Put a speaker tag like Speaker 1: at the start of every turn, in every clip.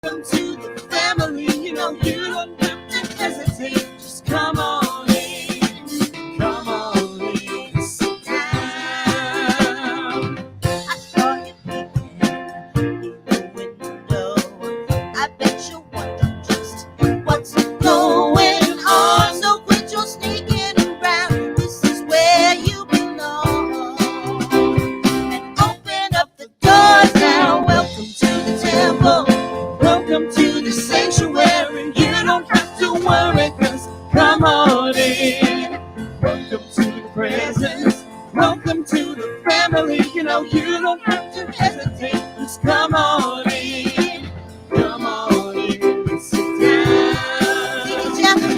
Speaker 1: Welcome to the family. You know you don't have to hesitate. Just come on in. Come on in. Sit down. I saw you peeking through the window. I bet you wonder just what's going on. So quit your sneaking around. This is where you belong. And open up the doors now. Welcome to the temple. Welcome to the sanctuary. You don't have to worry, cause come on in. Welcome to the presence. Welcome to the family. You know you don't have to hesitate. Just come on in. Come on in and sit down.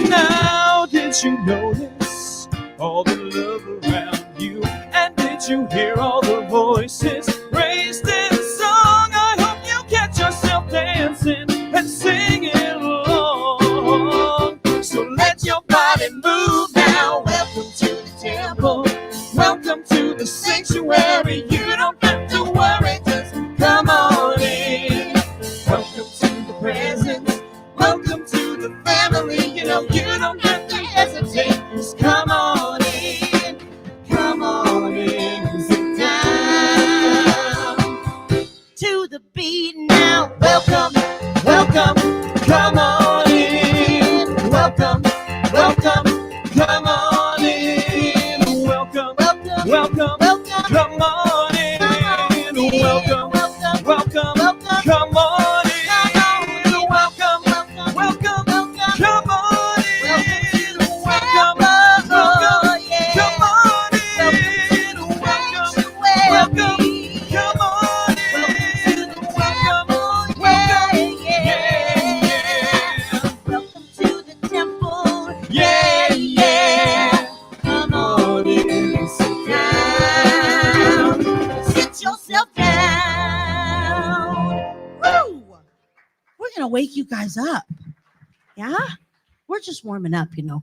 Speaker 1: Now did you notice all the love around you? And did you hear all the voices raised in song? I hope you catch yourself dancing and singing along. So let your body move now. Welcome to the temple. Welcome to the sanctuary. You don't have to worry, just come on in. Welcome to the presence. Welcome to the family. You know you don't have to hesitate. Just come on in. Come on in and sit down. To the beat now. Welcome, welcome, come on in. Welcome, welcome, come on in. Welcome, welcome, welcome, come on in. Welcome, welcome, welcome, come on in. Welcome, welcome, come on in. Welcome, welcome, come on in. Welcome, welcome, come on in. Welcome, welcome, yeah. Welcome to the temple, yeah, yeah. Come on in and sit down. Sit yourself down. Woo! We're gonna wake you guys up. Yeah? We're just warming up, you know.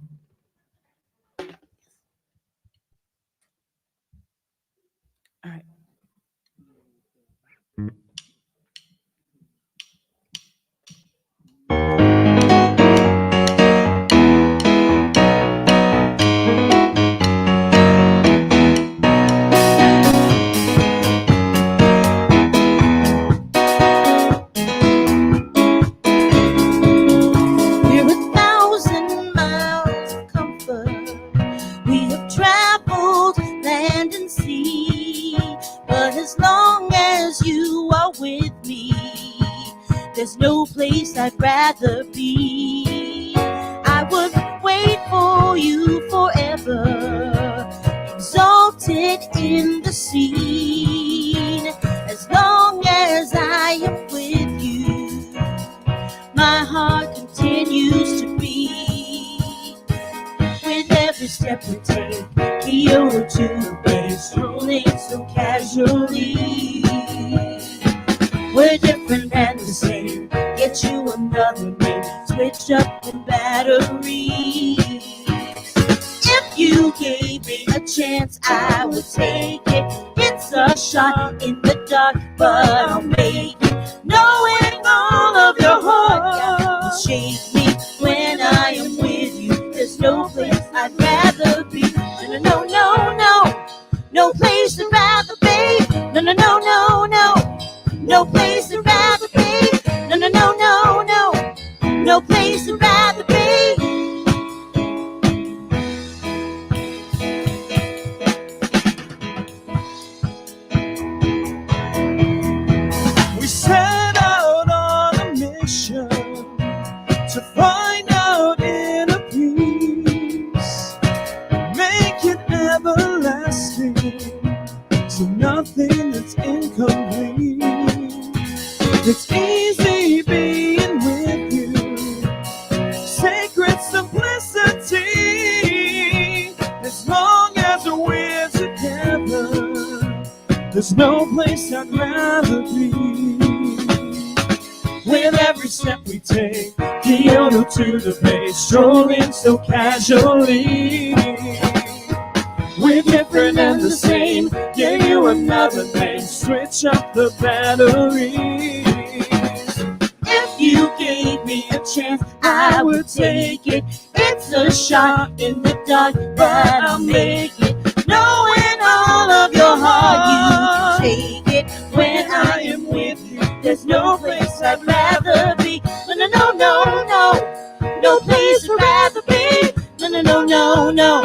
Speaker 1: All right. We're 1,000 miles of comfort. We have traveled land and sea. But as long as you are with me, there's no place I'd rather be. I would wait for you forever, exalted in the scene. As long as I am with you, my heart continues to beat. With every step we take, Kealoha to the base, rolling so casually. We're different and the same. Get you another name, switch up the batteries. If you gave me a chance, I would take it. It's a shot in the dark, but I'll make it. Knowing all of your heart will shake me when I am with you. There's no place I'd rather be. No, no, no, no. No place I'd rather be. No, no, no, no, no. No place I'd rather be. No, no, no, no, no. No place I'd rather be. We set out on a mission to find out inner peace, make it everlasting, so nothing that's incomplete. It's easy being with you, sacred simplicity. As long as we're together, there's no place I'd rather be. With every step we take, Kealoha to the base, strolling so casually. We're different and the same, gave you another name, switch up the batteries. If you take it. It's a shot in the dark that I'll make it. Knowing all of your heart, you take it. When I am with you, there's no place I'd rather be. No, no, no, no, no. No place I'd rather be. No, no, no, no, no.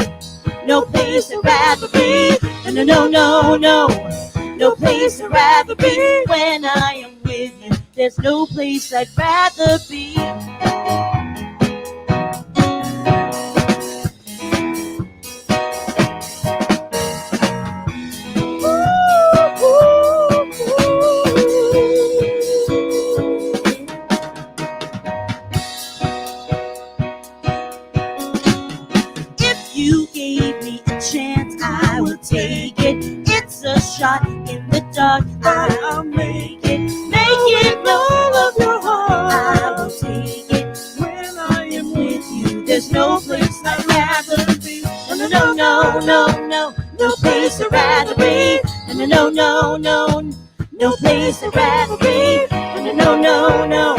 Speaker 1: No place I'd rather be. No, no, no, no, no. No place I'd rather be. When I am with you, there's no place I'd rather be. If you gave me a chance, I would take it. It's a shot in the dark, I'll make it. Make it all of your heart, I will take it. When I am with you, there's no place I'd rather be. No, no, no, no, no, no. No place I'd rather be. No, no, no, no, no. No place I'd rather be. No, no, no, no.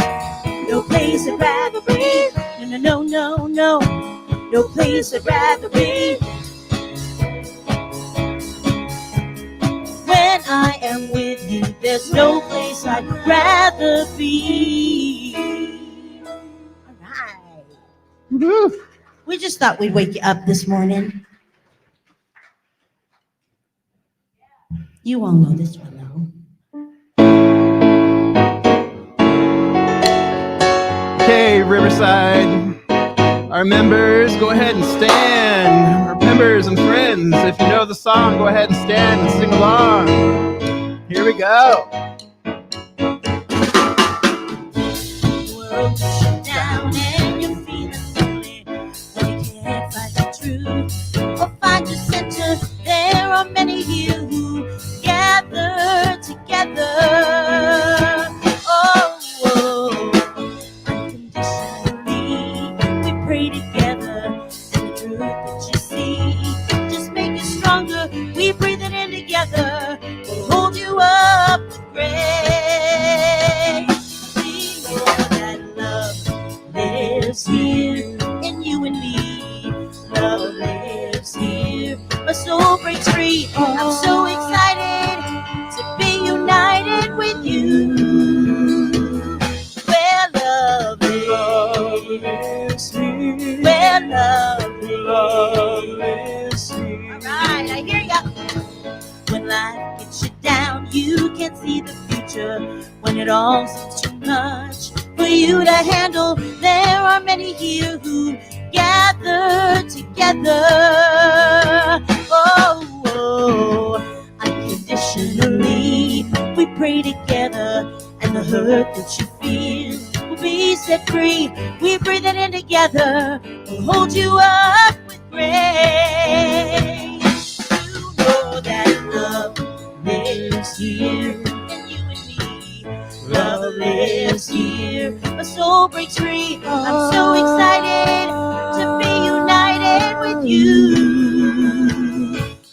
Speaker 1: No place I'd rather be. No, no, no, no. No place I'd rather be. When I am with you, there's no place I'd rather be. All right.
Speaker 2: Woo.
Speaker 1: We just thought we'd wake you up this morning. You all know this one, though.
Speaker 2: Okay, Riverside. Our members, go ahead and stand. Our members and friends, if you know the song, go ahead and stand and sing along. Here we go.
Speaker 1: The world is shut down and you're feeling lonely, when you can't find the truth or find your center. There are many here who gather together. Oh, oh. Unconditionally, we pray together, and the truth that you see just make you stronger. We breathe it in together. We'll hold you up with grace. We know that love lives here in you and me. Love lives here. My soul breaks free. I'm so excited to be united with you. Where love lives here. Where love lives here. All right, I hear ya. When life gets you down, you can't see the future. When it all seems too much for you to handle, there are many here who gather together. Oh, oh. Unconditionally, we pray together, and the hurt that you feel will be set free. We breathe it in together. We'll hold you up with grace. That love lives here in you and me. Love lives here. My soul breaks free. I'm so excited to be united with you.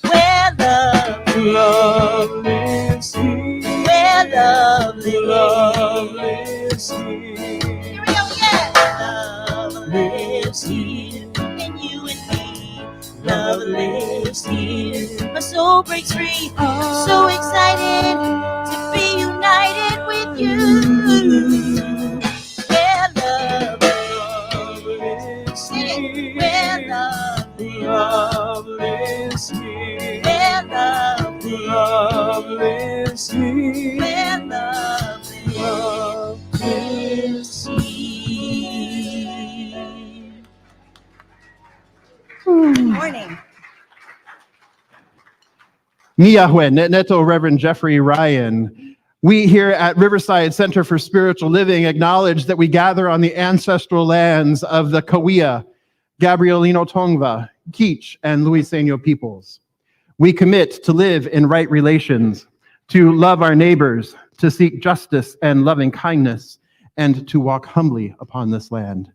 Speaker 1: Where love lives here. Where love lives here. Here we go again. Love lives here in you and me. Love lives here. My soul breaks free. I'm so excited to be united with you. Where love lives here. Where love lives here. Where love lives here. Where love lives here. Good morning.
Speaker 2: Miyahwe, Neto Reverend Jeffrey Ryan. We here at Riverside Center for Spiritual Living acknowledge that we gather on the ancestral lands of the Kauia, Gabrielino Tongva, Kizh, and Luiseno peoples. We commit to live in right relations, to love our neighbors, to seek justice and loving kindness, and to walk humbly upon this land.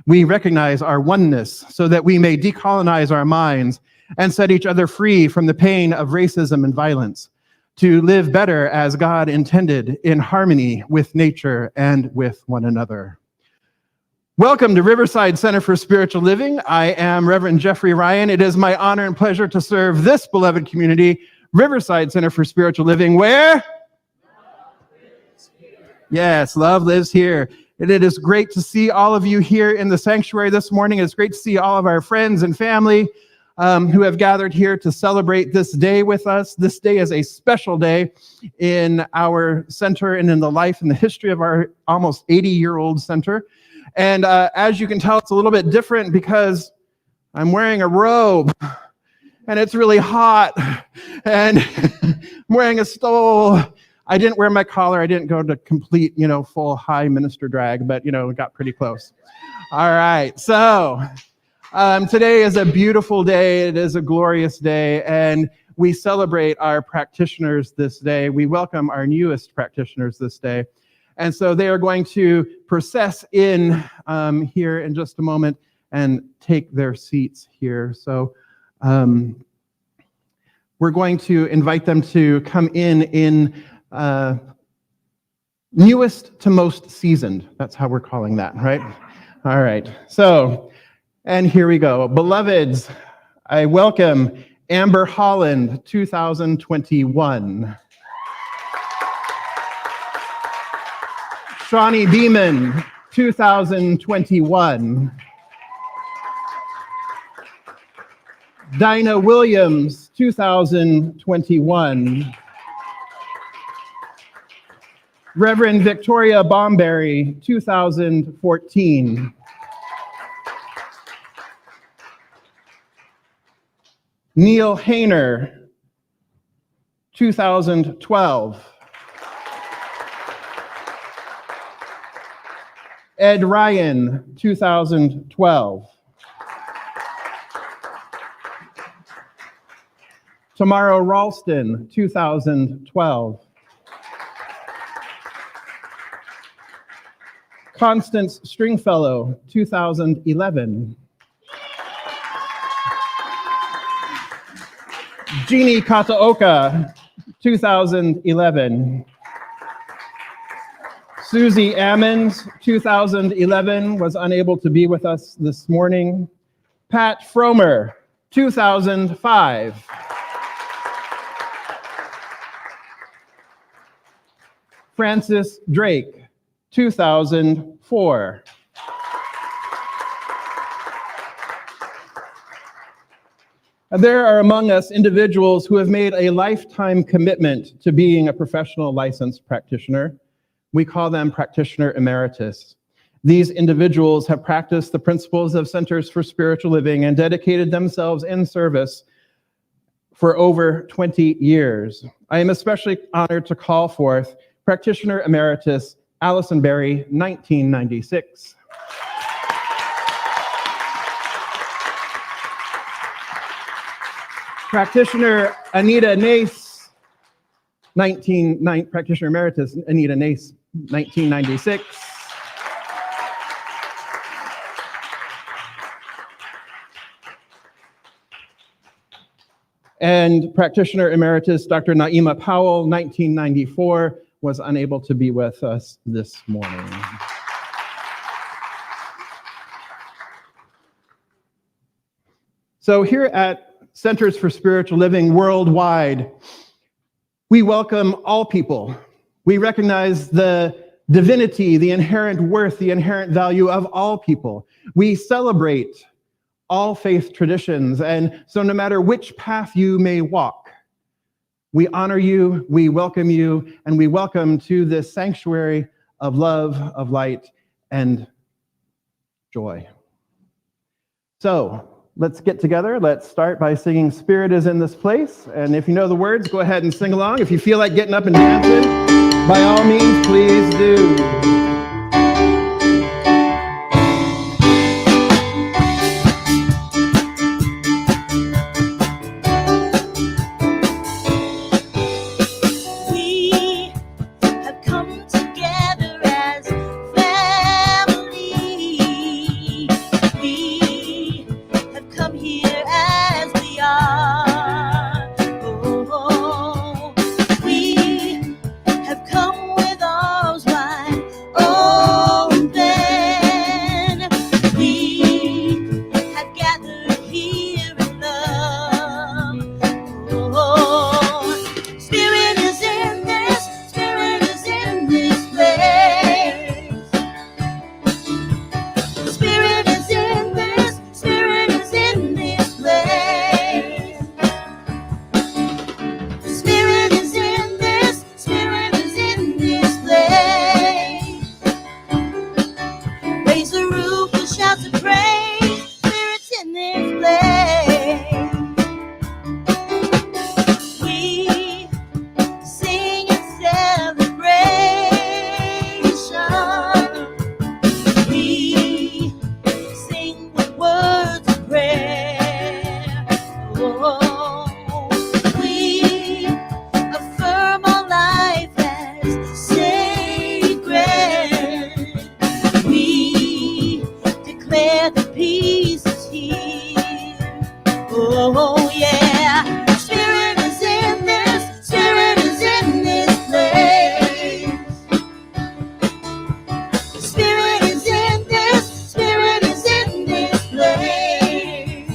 Speaker 2: We recognize our oneness so that we may decolonize our minds and set each other free from the pain of racism and violence, to live better as God intended in harmony with nature and with one another. Welcome to Riverside Center for Spiritual Living. I am Reverend Jeffrey Ryan. It is my honor and pleasure to serve this beloved community, Riverside Center for Spiritual Living, where? Yes, love lives here. And it is great to see all of you here in the sanctuary this morning. It's great to see all of our friends and family who have gathered here to celebrate this day with us. This day is a special day in our center and in the life and the history of our almost 80-year-old center. And as you can tell, it's a little bit different because I'm wearing a robe and it's really hot and I'm wearing a stole. I didn't wear my collar. I didn't go to complete, full high minister drag, but, it got pretty close. All right. So today is a beautiful day. It is a glorious day. And we celebrate our practitioners this day. We welcome our newest practitioners this day. And so they are going to process in here in just a moment and take their seats here. So we're going to invite them to come in newest to most seasoned. That's how we're calling that, right? All right. So, and here we go. Beloveds, I welcome Amber Holland, 2021. Shawnee Beeman, 2021. Dinah Williams, 2021. Reverend Victoria Bomberry, 2014. Neil Hayner, 2012. Ed Ryan, 2012. Tamara Ralston, 2012. Constance Stringfellow, 2011. Jeannie Kataoka, 2011. Susie Ammons, 2011, was unable to be with us this morning. Pat Fromer, 2005. Francis Drake, 2004. There are among us individuals who have made a lifetime commitment to being a professional licensed practitioner. We call them practitioner emeritus. These individuals have practiced the principles of Centers for Spiritual Living and dedicated themselves in service for over 20 years. I am especially honored to call forth practitioner emeritus Allison Barrie, 1996. Practitioner Anita Nace, practitioner emeritus Anita Nace, 1996. And practitioner emeritus Dr. Naima Powell, 1994, was unable to be with us this morning. So here at Centers for Spiritual Living worldwide, we welcome all people. We recognize the divinity, the inherent worth, the inherent value of all people. We celebrate all faith traditions, and so no matter which path you may walk, we honor you, we welcome you, and we welcome to this sanctuary of love, of light, and joy. So, let's get together. Let's start by singing Spirit is in this place. And if you know the words, go ahead and sing along. If you feel like getting up and dancing, by all means, please do.
Speaker 1: Oh, Raise the roof with shouts of praise. Spirits in this place. We sing in celebration. We sing with words of prayer. Oh, we affirm our life as sacred. We declare that peace is here. Oh, yeah. Spirit is in this. Spirit is in this place. Spirit is in this. Spirit is in this place.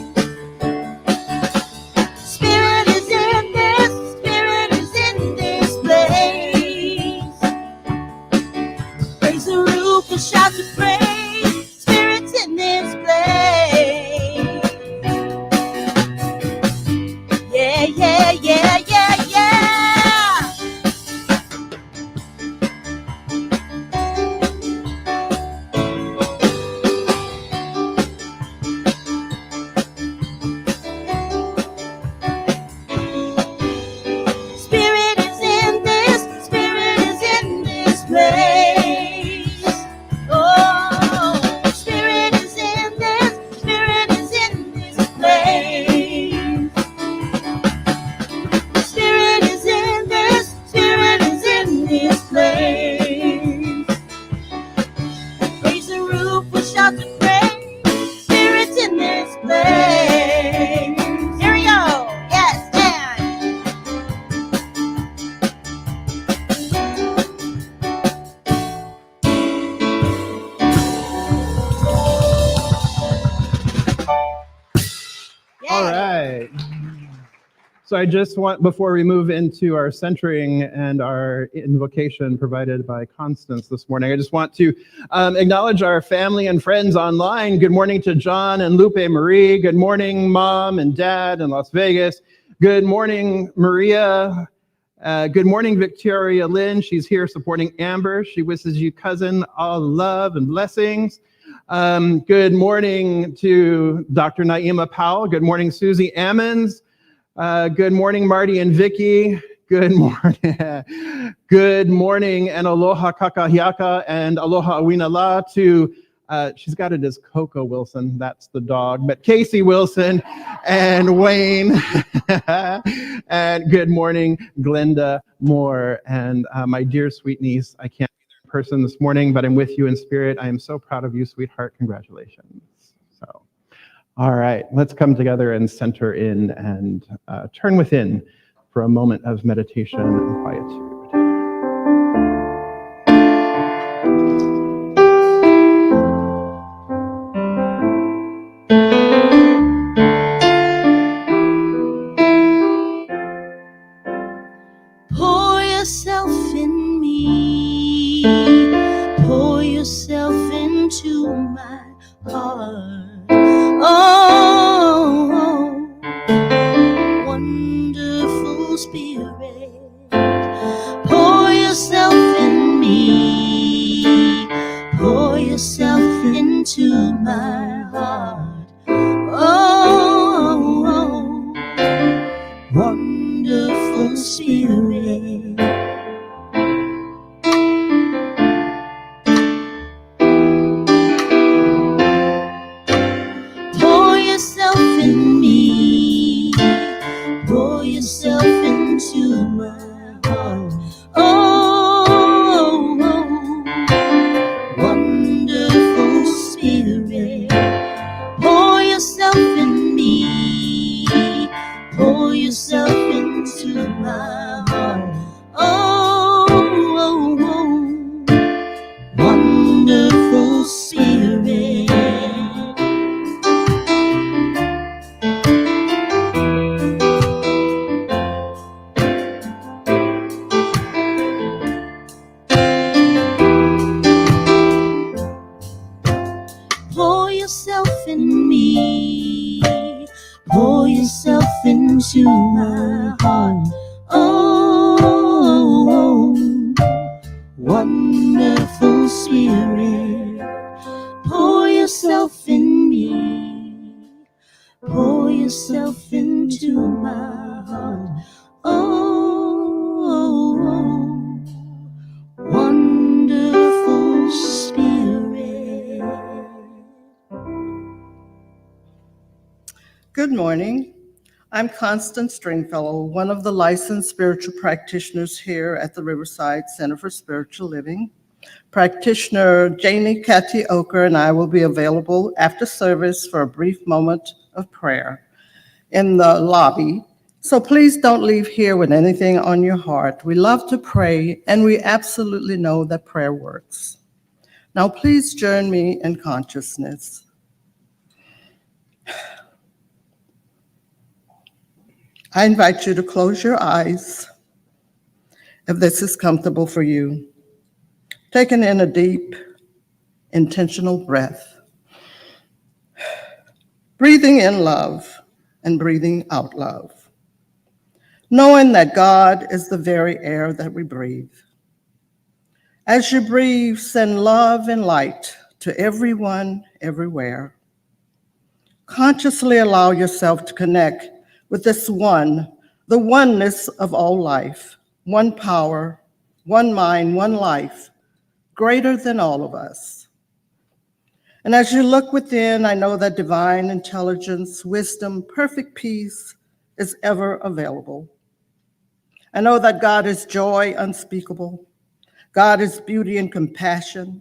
Speaker 1: Spirit is in this. Spirit is in this place. Raise the roof and shout to praise. Spirit's in this place. Yeah, yeah, yeah, yeah, yeah. Spirit is in this. Spirit is in this place. Oh, Spirit is in this. Spirit is in this place. Spirit is in this. Spirit is in this place. Raise the roof with shouts of praise. Spirit's in this place. Here we go. Yes, Jan.
Speaker 2: All right. So I just want, before we move into our centering and our invocation provided by Constance this morning, I just want to acknowledge our family and friends online. Good morning to John and Lupe Marie. Good morning, Mom and Dad in Las Vegas. Good morning, Maria. Good morning, Victoria Lynn. She's here supporting Amber. She wishes you, cousin, all love and blessings. Good morning to Dr. Naima Powell. Good morning, Susie Ammons. Good morning, Marty and Vicky. Good morning. Good morning, and aloha kakahiaka and aloha awinala to, she's got it as Coco Wilson, that's the dog, but Casey Wilson and Wayne. And good morning, Glenda Moore, and my dear sweet niece. I can't be there in person this morning, but I'm with you in spirit. I am so proud of you, sweetheart. Congratulations. So. All right, let's come together and center in and turn within for a moment of meditation and quietude.
Speaker 1: Pour yourself in me. Pour yourself into my heart. Oh, wonderful Spirit, pour yourself in me, pour yourself into my heart. Oh, wonderful Spirit. Pour yourself in me, pour yourself into my heart. Oh, wonderful Spirit, pour yourself in me, pour yourself into my heart. Oh, wonderful Spirit. Pour yourself in me, pour yourself into my heart. Oh, wonderful Spirit, pour yourself into my heart. Oh, wonderful Spirit.
Speaker 3: Good morning. I'm Constance Stringfellow, one of the licensed spiritual practitioners here at the Riverside Center for Spiritual Living. Practitioner Jana Oker and I will be available after service for a brief moment of prayer in the lobby. So please don't leave here with anything on your heart. We love to pray, and we absolutely know that prayer works. Now please join me in consciousness. I invite you to close your eyes if this is comfortable for you. Taking in a deep, intentional breath. Breathing in love and breathing out love. Knowing that God is the very air that we breathe. As you breathe, send love and light to everyone, everywhere. Consciously allow yourself to connect with this one, the oneness of all life, one power, one mind, one life, greater than all of us. And as you look within, I know that divine intelligence, wisdom, perfect peace is ever available. I know that God is joy unspeakable. God is beauty and compassion.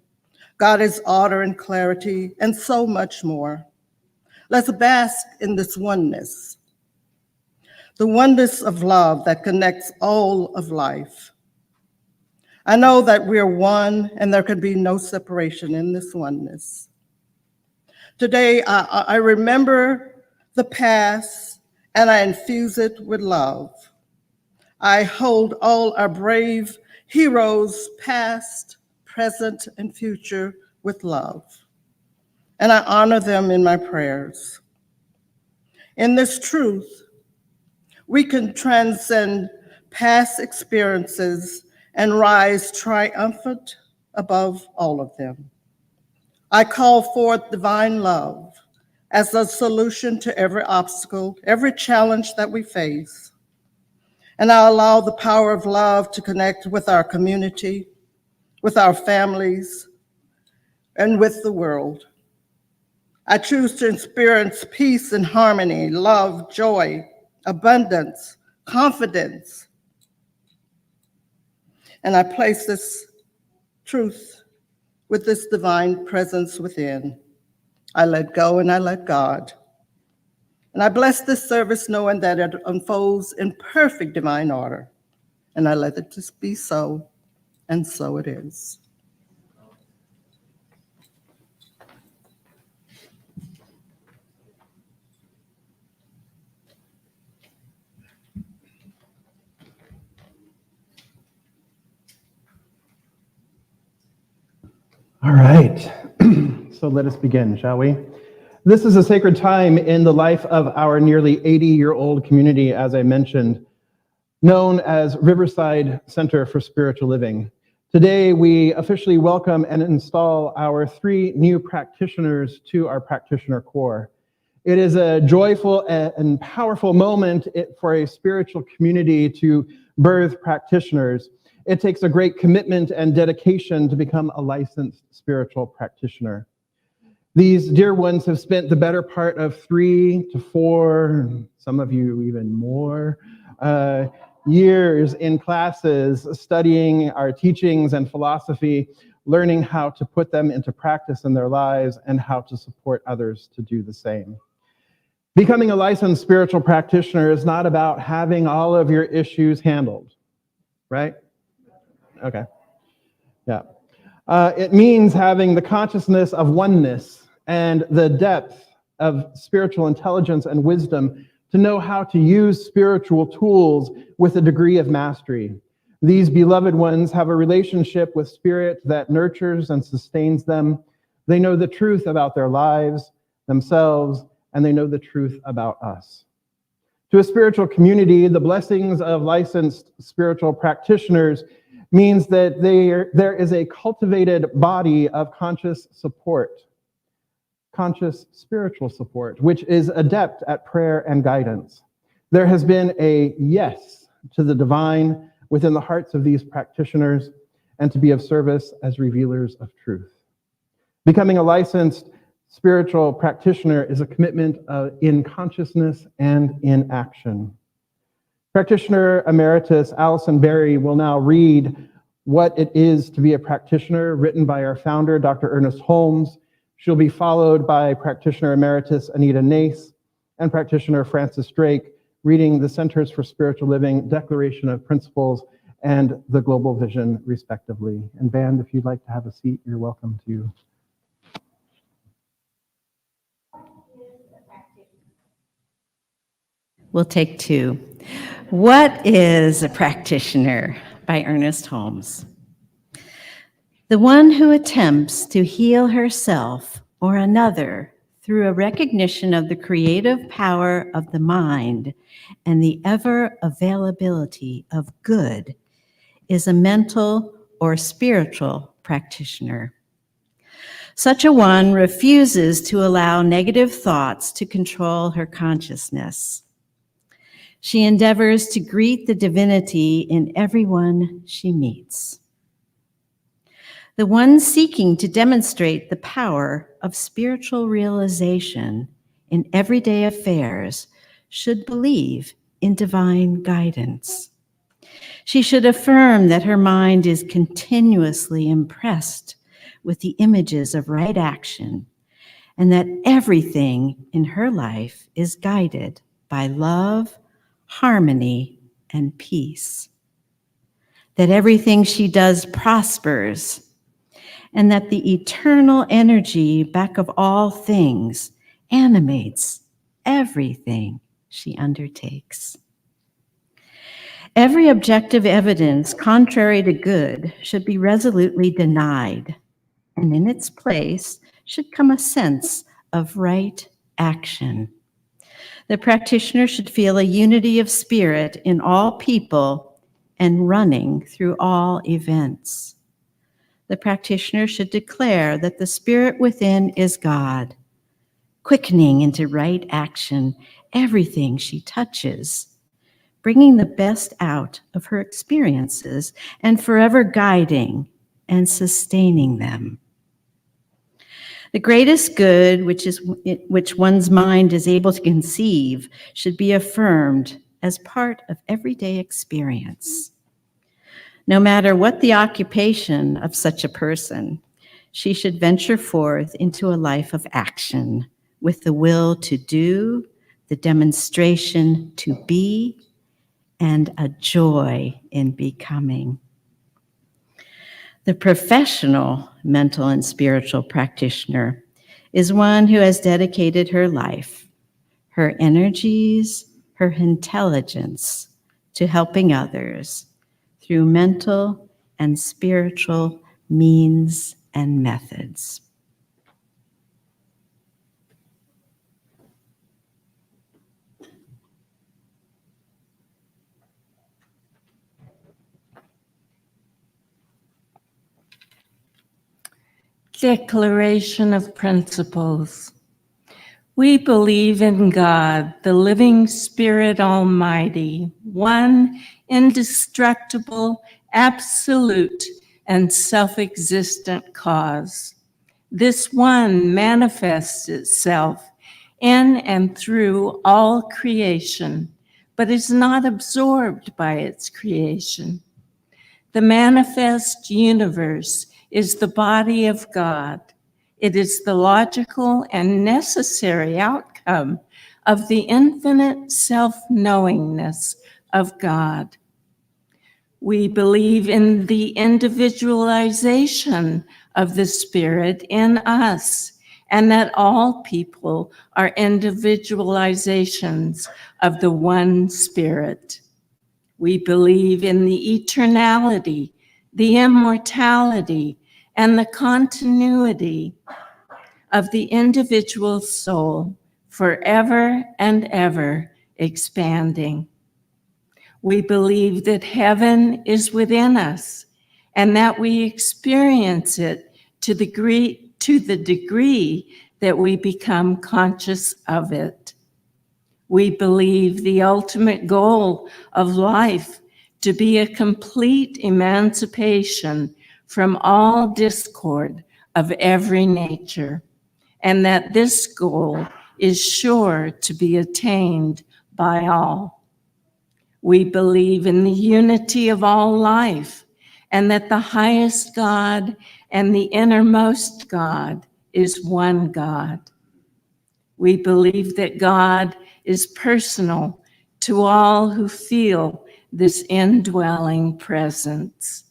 Speaker 3: God is order and clarity, and so much more. Let's bask in this oneness, the oneness of love that connects all of life. I know that we're one and there can be no separation in this oneness. Today, I remember the past and I infuse it with love. I hold all our brave heroes, past, present, and future, with love. And I honor them in my prayers. In this truth, we can transcend past experiences and rise triumphant above all of them. I call forth divine love as a solution to every obstacle, every challenge that we face. And I allow the power of love to connect with our community, with our families, and with the world. I choose to experience peace and harmony, love, joy, abundance, confidence. And I place this truth with this divine presence within. I let go and I let God. And I bless this service knowing that it unfolds in perfect divine order. And I let it just be so, and so it is.
Speaker 2: All right, so let us begin, shall we? This is a sacred time in the life of our nearly 80-year-old community, as I mentioned, known as Riverside Center for Spiritual Living. Today, we officially welcome and install our 3 new practitioners to our practitioner corps. It is a joyful and powerful moment for a spiritual community to birth practitioners. It takes a great commitment and dedication to become a licensed spiritual practitioner. These dear ones have spent the better part of 3 to 4, some of you even more, years in classes studying our teachings and philosophy, learning how to put them into practice in their lives and how to support others to do the same. Becoming a licensed spiritual practitioner is not about having all of your issues handled, right? Okay, yeah. It means having the consciousness of oneness and the depth of spiritual intelligence and wisdom to know how to use spiritual tools with a degree of mastery. These beloved ones have a relationship with spirit that nurtures and sustains them. They know the truth about their lives, themselves, and they know the truth about us. To a spiritual community, the blessings of licensed spiritual practitioners means that there is a cultivated body of conscious support, conscious spiritual support, which is adept at prayer and guidance. There has been a yes to the divine within the hearts of these practitioners and to be of service as revealers of truth. Becoming a licensed spiritual practitioner is a commitment in consciousness and in action. Practitioner Emeritus Allison Barrie will now read What It Is to Be a Practitioner, written by our founder, Dr. Ernest Holmes. She'll be followed by Practitioner Emeritus Anita Nace and Practitioner Francis Drake, reading the Centers for Spiritual Living Declaration of Principles and the Global Vision, respectively. And band, if you'd like to have a seat, you're welcome to.
Speaker 4: We'll take two. What is a practitioner? By Ernest Holmes. The one who attempts to heal herself or another through a recognition of the creative power of the mind and the ever availability of good is a mental or spiritual practitioner. Such a one refuses to allow negative thoughts to control her consciousness. She endeavors to greet the divinity in everyone she meets. The one seeking to demonstrate the power of spiritual realization in everyday affairs should believe in divine guidance. She should affirm that her mind is continuously impressed with the images of right action and that everything in her life is guided by love, harmony, and peace. That everything she does prospers, and that the eternal energy back of all things animates everything she undertakes. Every objective evidence contrary to good should be resolutely denied, and in its place should come a sense of right action. The practitioner should feel a unity of spirit in all people and running through all events. The practitioner should declare that the spirit within is God, quickening into right action everything she touches, bringing the best out of her experiences and forever guiding and sustaining them. The greatest good which one's mind is able to conceive should be affirmed as part of everyday experience. No matter what the occupation of such a person, she should venture forth into a life of action with the will to do, the demonstration to be, and a joy in becoming. The professional mental and spiritual practitioner is one who has dedicated her life, her energies, her intelligence to helping others through mental and spiritual means and methods.
Speaker 5: Declaration of Principles. We believe in God, the living Spirit Almighty, one indestructible, absolute, and self-existent cause. This one manifests itself in and through all creation, but is not absorbed by its creation. The manifest universe is the body of God. It is the logical and necessary outcome of the infinite self-knowingness of God. We believe in the individualization of the Spirit in us, and that all people are individualizations of the one Spirit. We believe in the eternality, the immortality, and the continuity of the individual soul, forever and ever expanding. We believe that heaven is within us and that we experience it to the degree that we become conscious of it. We believe the ultimate goal of life to be a complete emancipation from all discord of every nature, and that this goal is sure to be attained by all. We believe in the unity of all life, and that the highest God and the innermost God is one God. We believe that God is personal to all who feel this indwelling presence.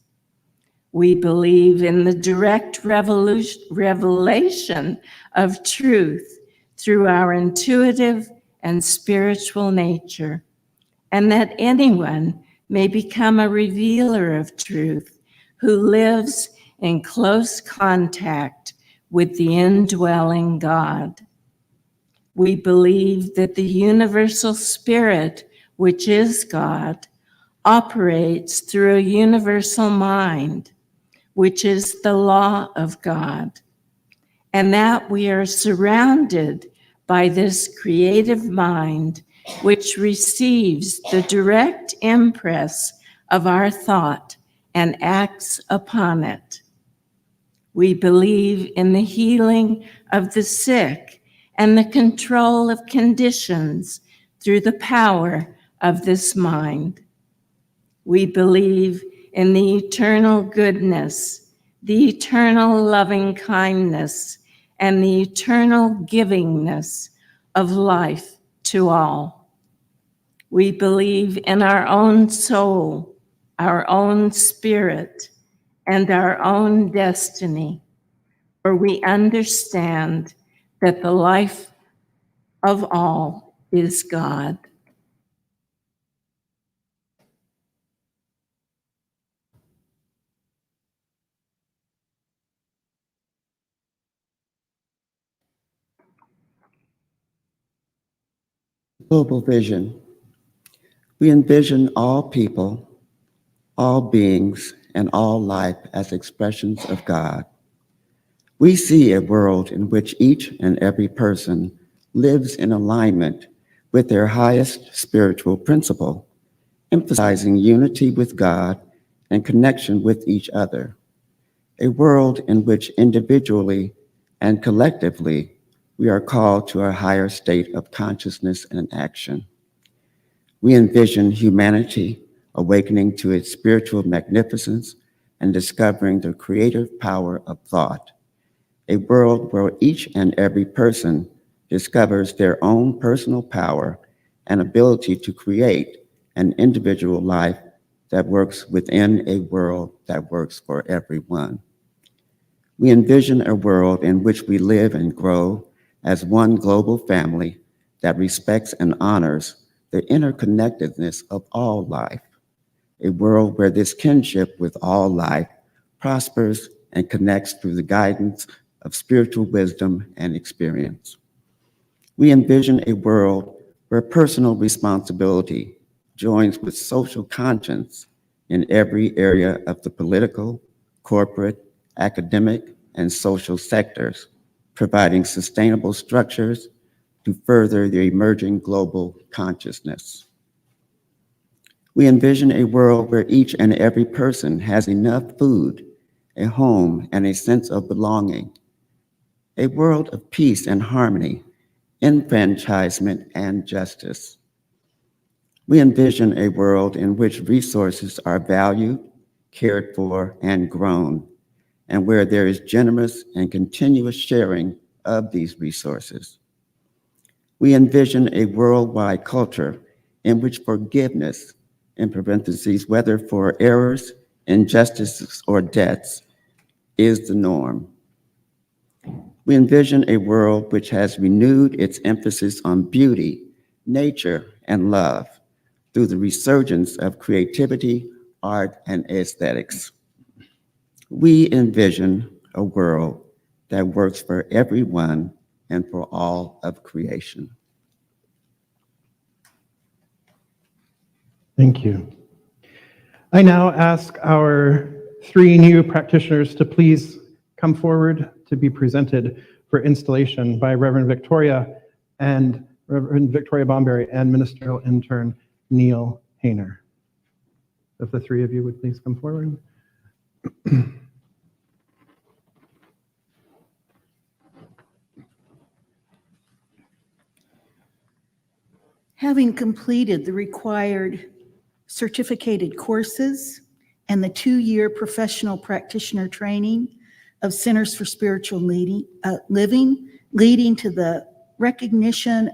Speaker 5: We believe in the direct revelation of truth through our intuitive and spiritual nature, and that anyone may become a revealer of truth who lives in close contact with the indwelling God. We believe that the universal spirit, which is God, operates through a universal mind, which is the law of God, and that we are surrounded by this creative mind, which receives the direct impress of our thought and acts upon it. We believe in the healing of the sick and the control of conditions through the power of this mind. We believe in the eternal goodness, the eternal loving kindness, and the eternal givingness of life to all. We believe in our own soul, our own spirit, and our own destiny, for we understand that the life of all is God.
Speaker 6: Global vision. We envision all people, all beings, and all life as expressions of God. We see a world in which each and every person lives in alignment with their highest spiritual principle, emphasizing unity with God and connection with each other. A world in which individually and collectively we are called to a higher state of consciousness and action. We envision humanity awakening to its spiritual magnificence and discovering the creative power of thought. A world where each and every person discovers their own personal power and ability to create an individual life that works within a world that works for everyone. We envision a world in which we live and grow as one global family that respects and honors the interconnectedness of all life. A world where this kinship with all life prospers and connects through the guidance of spiritual wisdom and experience. We envision a world where personal responsibility joins with social conscience in every area of the political, corporate, academic, and social sectors, providing sustainable structures to further the emerging global consciousness. We envision a world where each and every person has enough food, a home, and a sense of belonging. A world of peace and harmony, enfranchisement and justice. We envision a world in which resources are valued, cared for, and grown, and where there is generous and continuous sharing of these resources. We envision a worldwide culture in which forgiveness, in parentheses, whether for errors, injustices, or debts, is the norm. We envision a world which has renewed its emphasis on beauty, nature, and love through the resurgence of creativity, art, and aesthetics. We envision a world that works for everyone and for all of creation.
Speaker 2: Thank you. I now ask our three new practitioners to please come forward to be presented for installation by Reverend Victoria Bomberry and ministerial intern Neil Hayner. If the three of you would please come forward.
Speaker 7: Having completed the required certificated courses and the 2-year professional practitioner training of Centers for Spiritual Living, leading to the recognition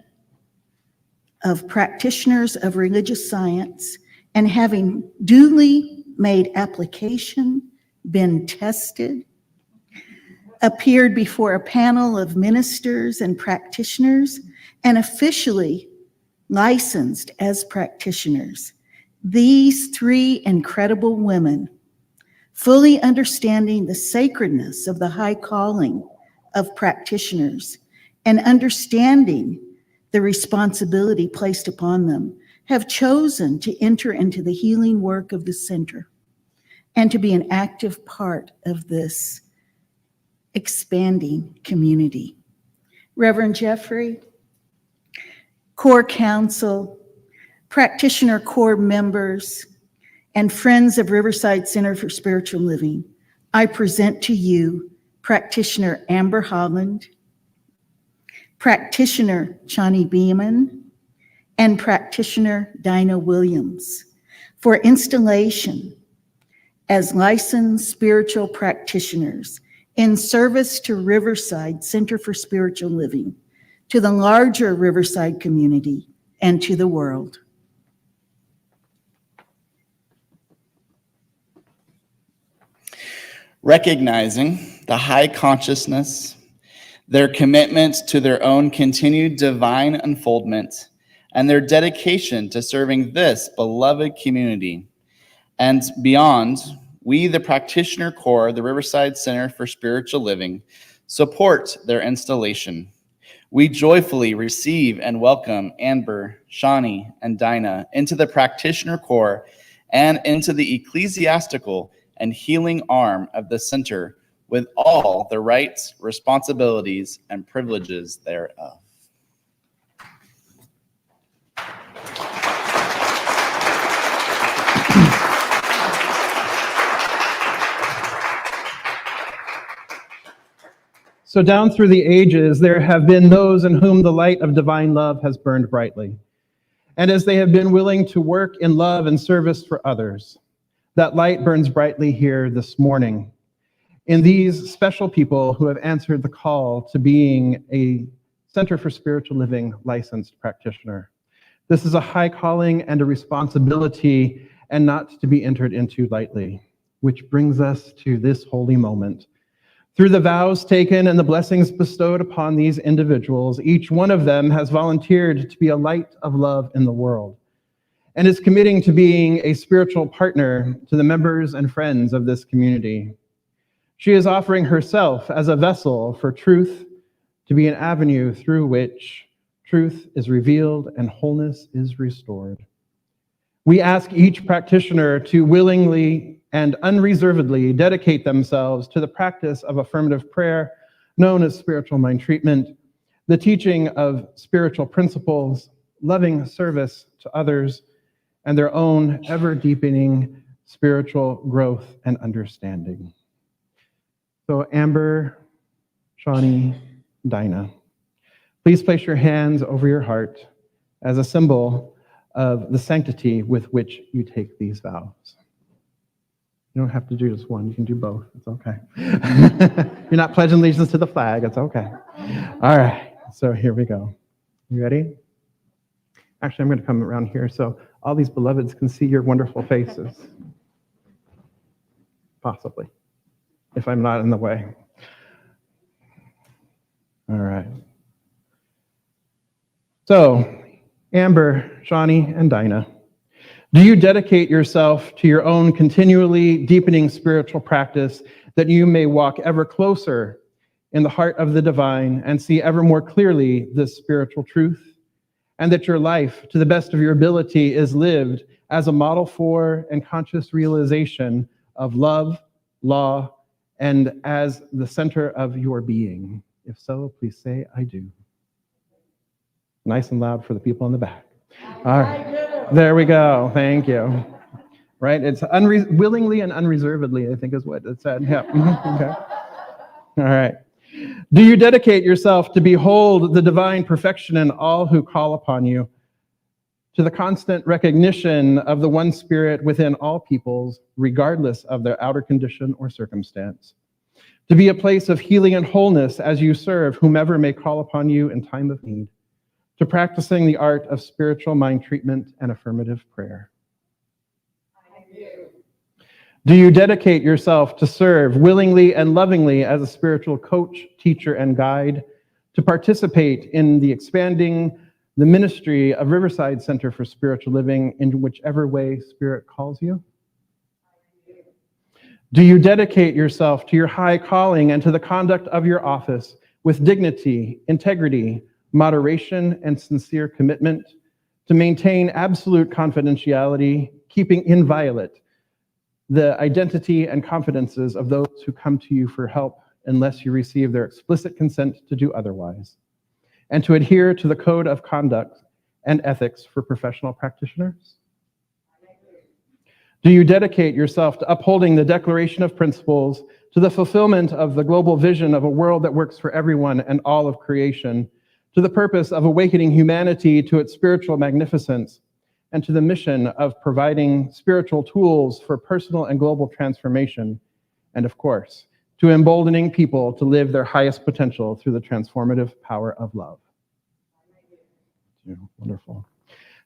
Speaker 7: of practitioners of religious science, and having duly made application, been tested, appeared before a panel of ministers and practitioners, and officially licensed as practitioners. These 3 incredible women, fully understanding the sacredness of the high calling of practitioners and understanding the responsibility placed upon them, have chosen to enter into the healing work of the center and to be an active part of this expanding community. Reverend Jeffrey, Core Council, practitioner core members, and friends of Riverside Center for Spiritual Living, I present to you practitioner Amber Holland, practitioner Chani Beeman, and practitioner Dinah Williams for installation as licensed spiritual practitioners in service to Riverside Center for Spiritual Living, to the larger Riverside community, and to the world.
Speaker 8: Recognizing the high consciousness, their commitment to their own continued divine unfoldment, and their dedication to serving this beloved community and beyond, we, the Practitioner Corps, the Riverside Center for Spiritual Living, support their installation. We joyfully receive and welcome Amber, Shani, and Dinah into the Practitioner Corps and into the ecclesiastical and healing arm of the center with all the rights, responsibilities, and privileges thereof.
Speaker 2: So down through the ages, there have been those in whom the light of divine love has burned brightly. And as they have been willing to work in love and service for others, that light burns brightly here this morning in these special people who have answered the call to being a Center for Spiritual Living licensed practitioner. This is a high calling and a responsibility, and not to be entered into lightly, which brings us to this holy moment. Through the vows taken and the blessings bestowed upon these individuals, each one of them has volunteered to be a light of love in the world and is committing to being a spiritual partner to the members and friends of this community. She is offering herself as a vessel for truth, to be an avenue through which truth is revealed and wholeness is restored. We ask each practitioner to willingly and unreservedly dedicate themselves to the practice of affirmative prayer, known as spiritual mind treatment, the teaching of spiritual principles, loving service to others, and their own ever-deepening spiritual growth and understanding. So Amber, Shani, Dinah, please place your hands over your heart as a symbol of the sanctity with which you take these vows. You don't have to do just one, you can do both, it's okay. You're not pledging allegiance to the flag, it's okay. All right, so here we go. You ready? Actually, I'm going to come around here so all these beloveds can see your wonderful faces. Possibly, if I'm not in the way. All right. So, Amber, Shani, and Dinah, do you dedicate yourself to your own continually deepening spiritual practice that you may walk ever closer in the heart of the divine and see ever more clearly this spiritual truth? And that your life, to the best of your ability, is lived as a model for and conscious realization of love, law, and as the center of your being. If so, please say, I do. Nice and loud for the people in the back. All right. There we go. Thank you. Right? It's willingly and unreservedly, I think is what it said. Yeah. Okay. All right. Do you dedicate yourself to behold the divine perfection in all who call upon you, to the constant recognition of the one Spirit within all peoples, regardless of their outer condition or circumstance, to be a place of healing and wholeness as you serve whomever may call upon you in time of need, to practicing the art of spiritual mind treatment and affirmative prayer? Do you dedicate yourself to serve willingly and lovingly as a spiritual coach, teacher, and guide, to participate in the expanding the ministry of Riverside Center for Spiritual Living in whichever way Spirit calls you? Do you dedicate yourself to your high calling and to the conduct of your office with dignity, integrity, moderation, and sincere commitment, to maintain absolute confidentiality, keeping inviolate the identity and confidences of those who come to you for help unless you receive their explicit consent to do otherwise, and to adhere to the code of conduct and ethics for professional practitioners? Do you dedicate yourself to upholding the Declaration of Principles, to the fulfillment of the global vision of a world that works for everyone and all of creation, to the purpose of awakening humanity to its spiritual magnificence, and to the mission of providing spiritual tools for personal and global transformation, and of course, to emboldening people to live their highest potential through the transformative power of love? Wonderful.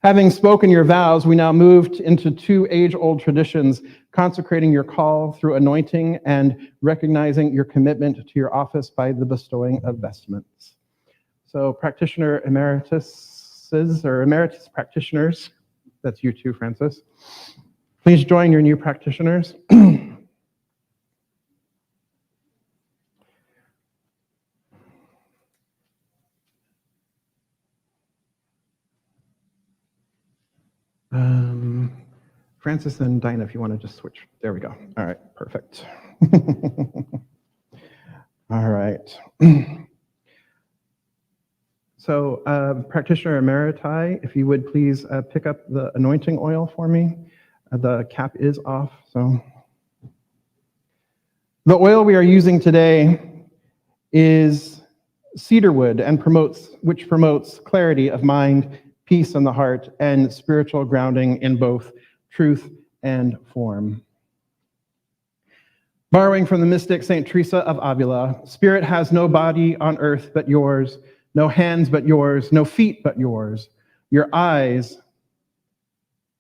Speaker 2: Having spoken your vows, we now moved into two age-old traditions, consecrating your call through anointing and recognizing your commitment to your office by the bestowing of vestments. So practitioner emerituses or emeritus practitioners, that's you too, Francis, please join your new practitioners. Francis and Dinah, if you want to just switch. There we go. All right, perfect. All right. So, practitioner emeriti, if you would please pick up the anointing oil for me. The cap is off, so. The oil we are using today is cedarwood and which promotes clarity of mind, peace in the heart, and spiritual grounding in both truth and form. Borrowing from the mystic Saint Teresa of Avila, spirit has no body on earth but yours, no hands but yours, no feet but yours. Your eyes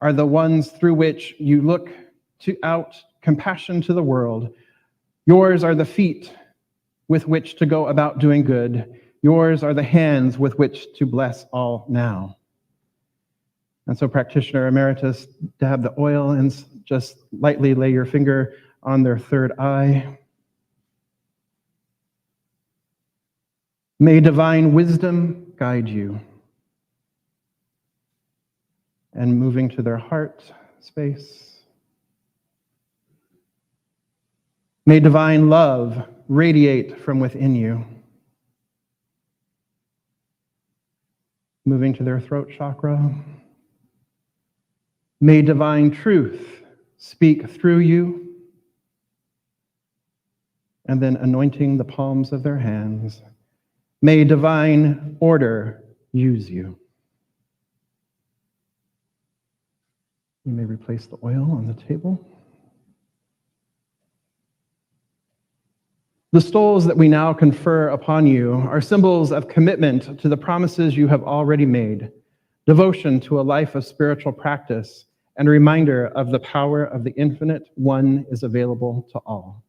Speaker 2: are the ones through which you look out compassion to the world. Yours are the feet with which to go about doing good. Yours are the hands with which to bless all now. And so, practitioner emeritus, dab the oil and just lightly lay your finger on their third eye. May divine wisdom guide you. And moving to their heart space. May divine love radiate from within you. Moving to their throat chakra. May divine truth speak through you. And then anointing the palms of their hands. May divine order use you. You may replace the oil on the table. The stoles that we now confer upon you are symbols of commitment to the promises you have already made, devotion to a life of spiritual practice, and a reminder of the power of the infinite one is available to all.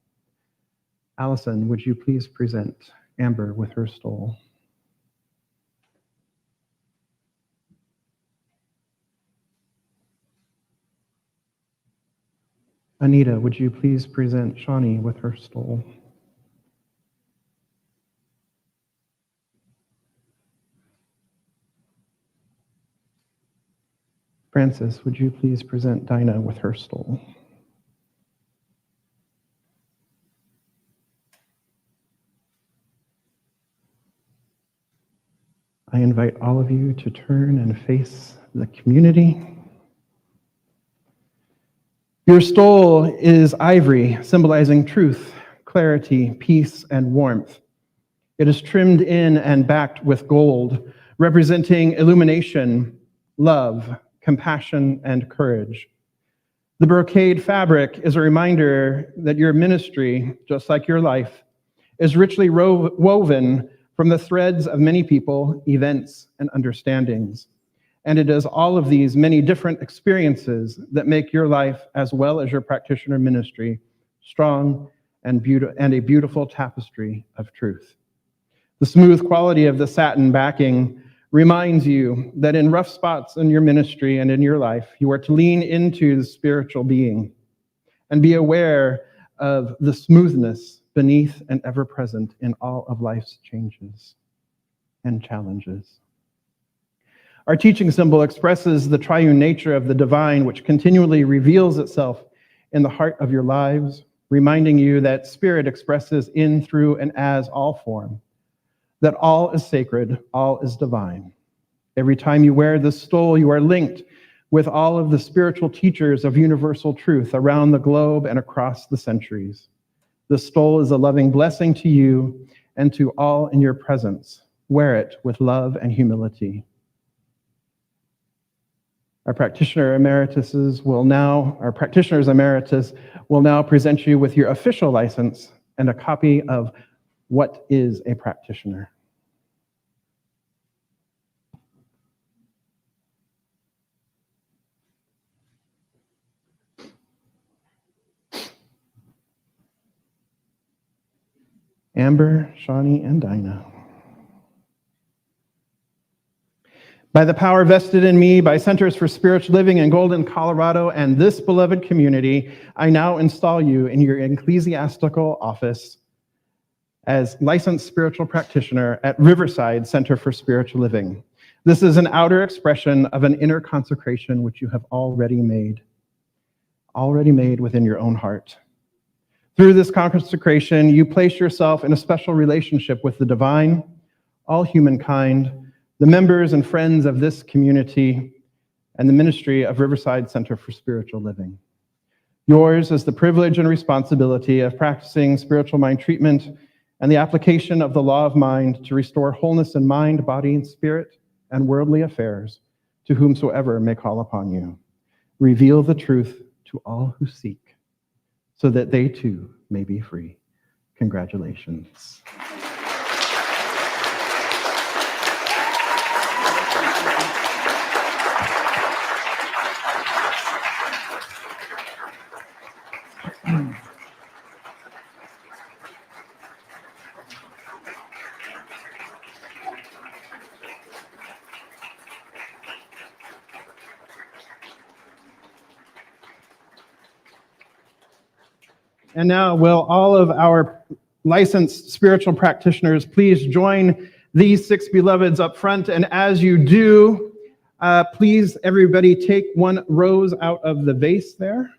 Speaker 2: Allison, would you please present Amber with her stole? Anita, would you please present Shawnee with her stole? Francis, would you please present Dinah with her stole? I invite all of you to turn and face the community. Your stole is ivory, symbolizing truth, clarity, peace, and warmth. It is trimmed in and backed with gold, representing illumination, love, compassion, and courage. The brocade fabric is a reminder that your ministry, just like your life, is richly woven from the threads of many people, events, and understandings. And it is all of these many different experiences that make your life, as well as your practitioner ministry, strong and a beautiful tapestry of truth. The smooth quality of the satin backing reminds you that in rough spots in your ministry and in your life, you are to lean into the spiritual being and be aware of the smoothness beneath and ever present in all of life's changes and challenges. Our teaching symbol expresses the triune nature of the divine, which continually reveals itself in the heart of your lives, reminding you that spirit expresses in, through, and as all form, that all is sacred, all is divine. Every time you wear this stole, you are linked with all of the spiritual teachers of universal truth around the globe and across the centuries. The stole is a loving blessing to you and to all in your presence. Wear it with love and humility. Our practitioners emeritus will now present you with your official license and a copy of What is a Practitioner? Amber, Shawnee, and Dinah. By the power vested in me by Centers for Spiritual Living in Golden, Colorado, and this beloved community, I now install you in your ecclesiastical office as licensed spiritual practitioner at Riverside Center for Spiritual Living. This is an outer expression of an inner consecration which you have already made within your own heart. Through this consecration, you place yourself in a special relationship with the divine, all humankind, the members and friends of this community, and the ministry of Riverside Center for Spiritual Living. Yours is the privilege and responsibility of practicing spiritual mind treatment and the application of the law of mind to restore wholeness in mind, body, and spirit, and worldly affairs to whomsoever may call upon you. Reveal the truth to all who seek, so that they too may be free. Congratulations. And now, will all of our licensed spiritual practitioners please join these six beloveds up front? And as you do, please, everybody, take one rose out of the vase there.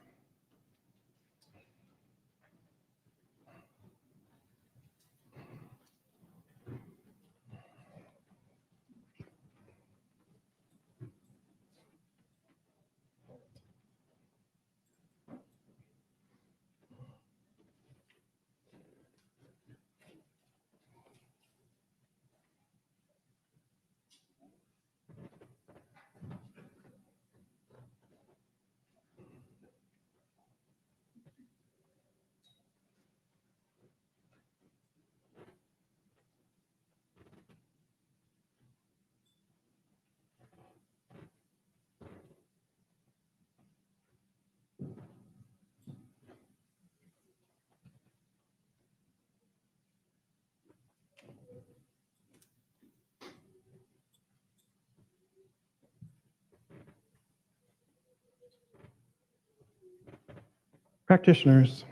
Speaker 2: Practitioners,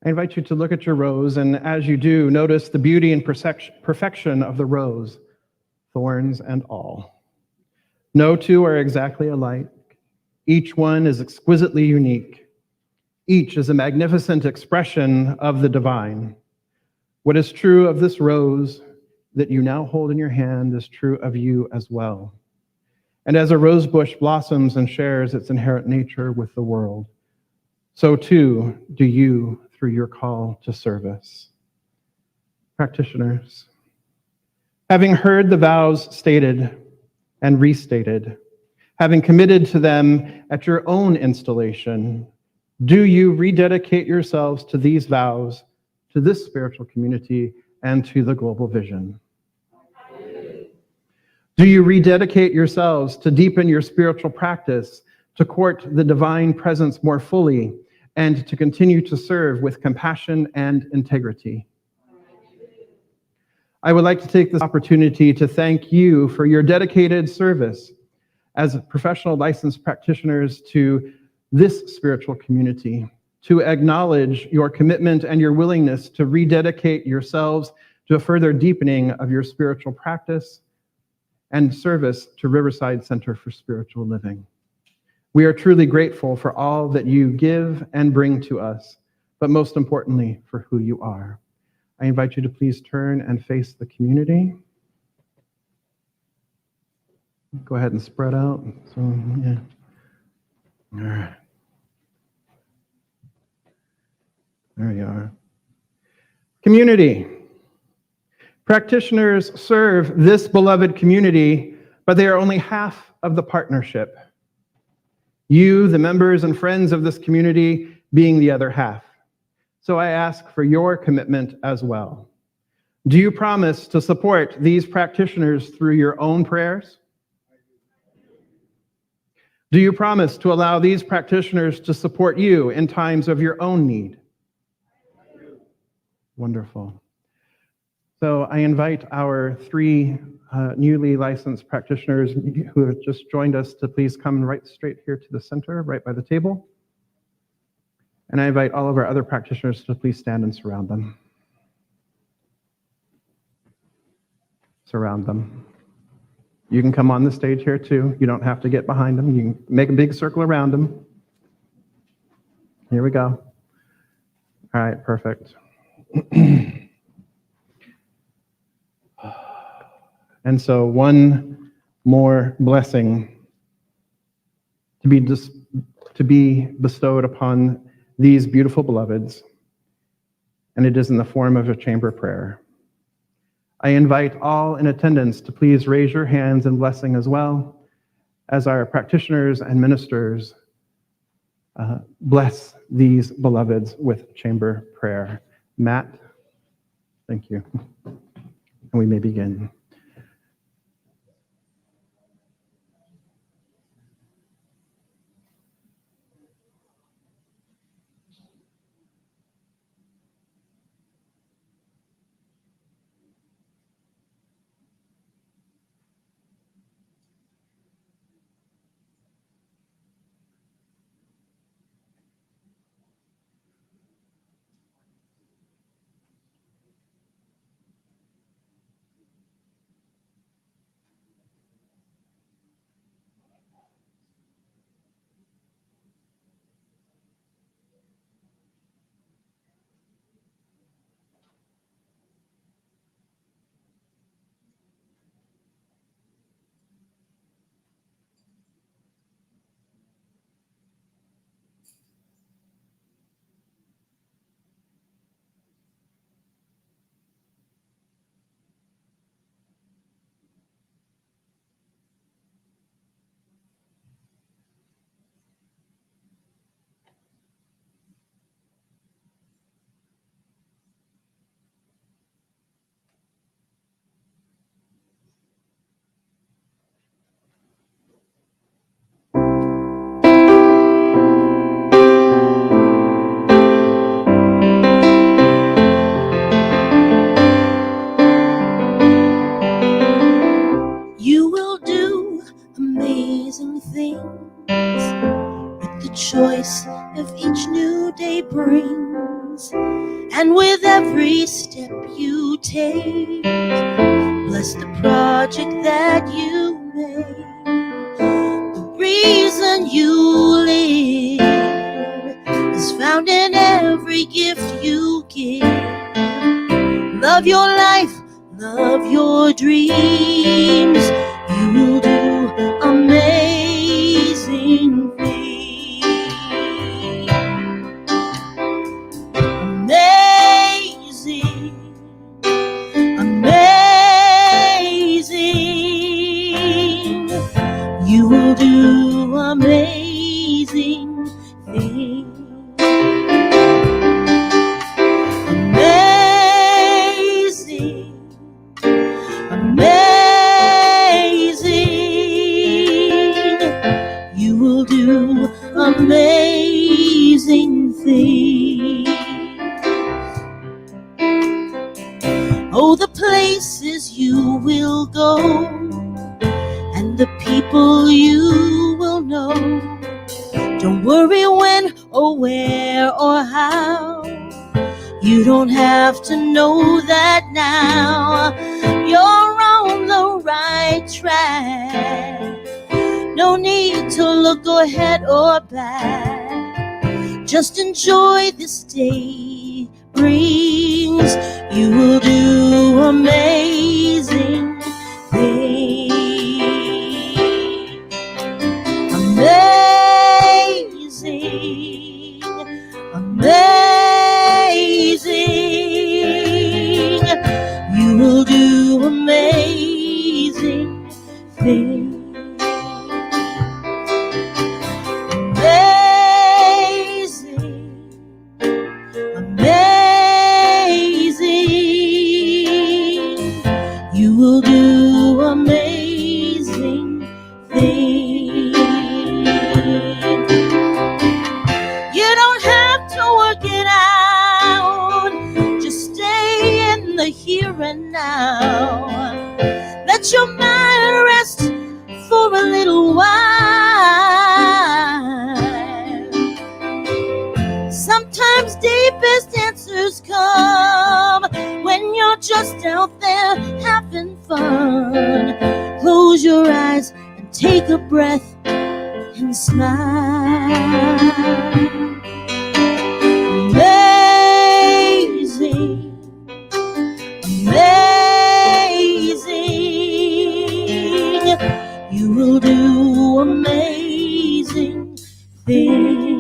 Speaker 2: I invite you to look at your rose, and as you do, notice the beauty and perfection of the rose, thorns and all. No two are exactly alike. Each one is exquisitely unique. Each is a magnificent expression of the divine. What is true of this rose that you now hold in your hand is true of you as well. And as a rose bush blossoms and shares its inherent nature with the world, so too do you through your call to service. Practitioners, having heard the vows stated and restated, having committed to them at your own installation, do you rededicate yourselves to these vows, to this spiritual community, and to the global vision? Do you rededicate yourselves to deepen your spiritual practice, to court the divine presence more fully, and to continue to serve with compassion and integrity? I would like to take this opportunity to thank you for your dedicated service as professional licensed practitioners to this spiritual community, to acknowledge your commitment and your willingness to rededicate yourselves to a further deepening of your spiritual practice and service to Riverside Center for Spiritual Living. We are truly grateful for all that you give and bring to us, but most importantly, for who you are. I invite you to please turn and face the community. Go ahead and spread out. So, yeah. All right. There you are. Community. Practitioners serve this beloved community, but they are only half of the partnership. You, the members and friends of this community, being the other half. So I ask for your commitment as well. Do you promise to support these practitioners through your own prayers? Do you promise to allow these practitioners to support you in times of your own need? Wonderful. So I invite our three newly licensed practitioners who have just joined us to please come right straight here to the center, right by the table. And I invite all of our other practitioners to please stand and surround them. Surround them. You can come on the stage here too. You don't have to get behind them. You can make a big circle around them. Here we go. All right, perfect. And so one more blessing to be bestowed upon these beautiful beloveds, and it is in the form of a chamber prayer. I invite all in attendance to please raise your hands in blessing as well as our practitioners and ministers bless these beloveds with chamber prayer. Matt, thank you. And we may begin.
Speaker 1: choice of each new day brings. And with every step you take, bless the project that you made. The reason you live is found in every gift you give. Love your life, love your dreams. You will do amazing things. Amazing, amazing. You will do amazing things. Amazing, amazing. You will do amazing things. Oh, the places you will go and the people you will know. Don't worry when or where or how. You don't have to know that now. You're on the right track. No need to look ahead or back. Just enjoy this day brings. You will do amazing things. Amazing, amazing. You will do amazing things. You will do amazing things. You don't have to work it out. Just stay in the here and now. Let your mind rest for a little while. Sometimes deepest answers come when you're just out there having fun. Close your eyes and take a breath and smile. Amazing, amazing. You will do amazing things.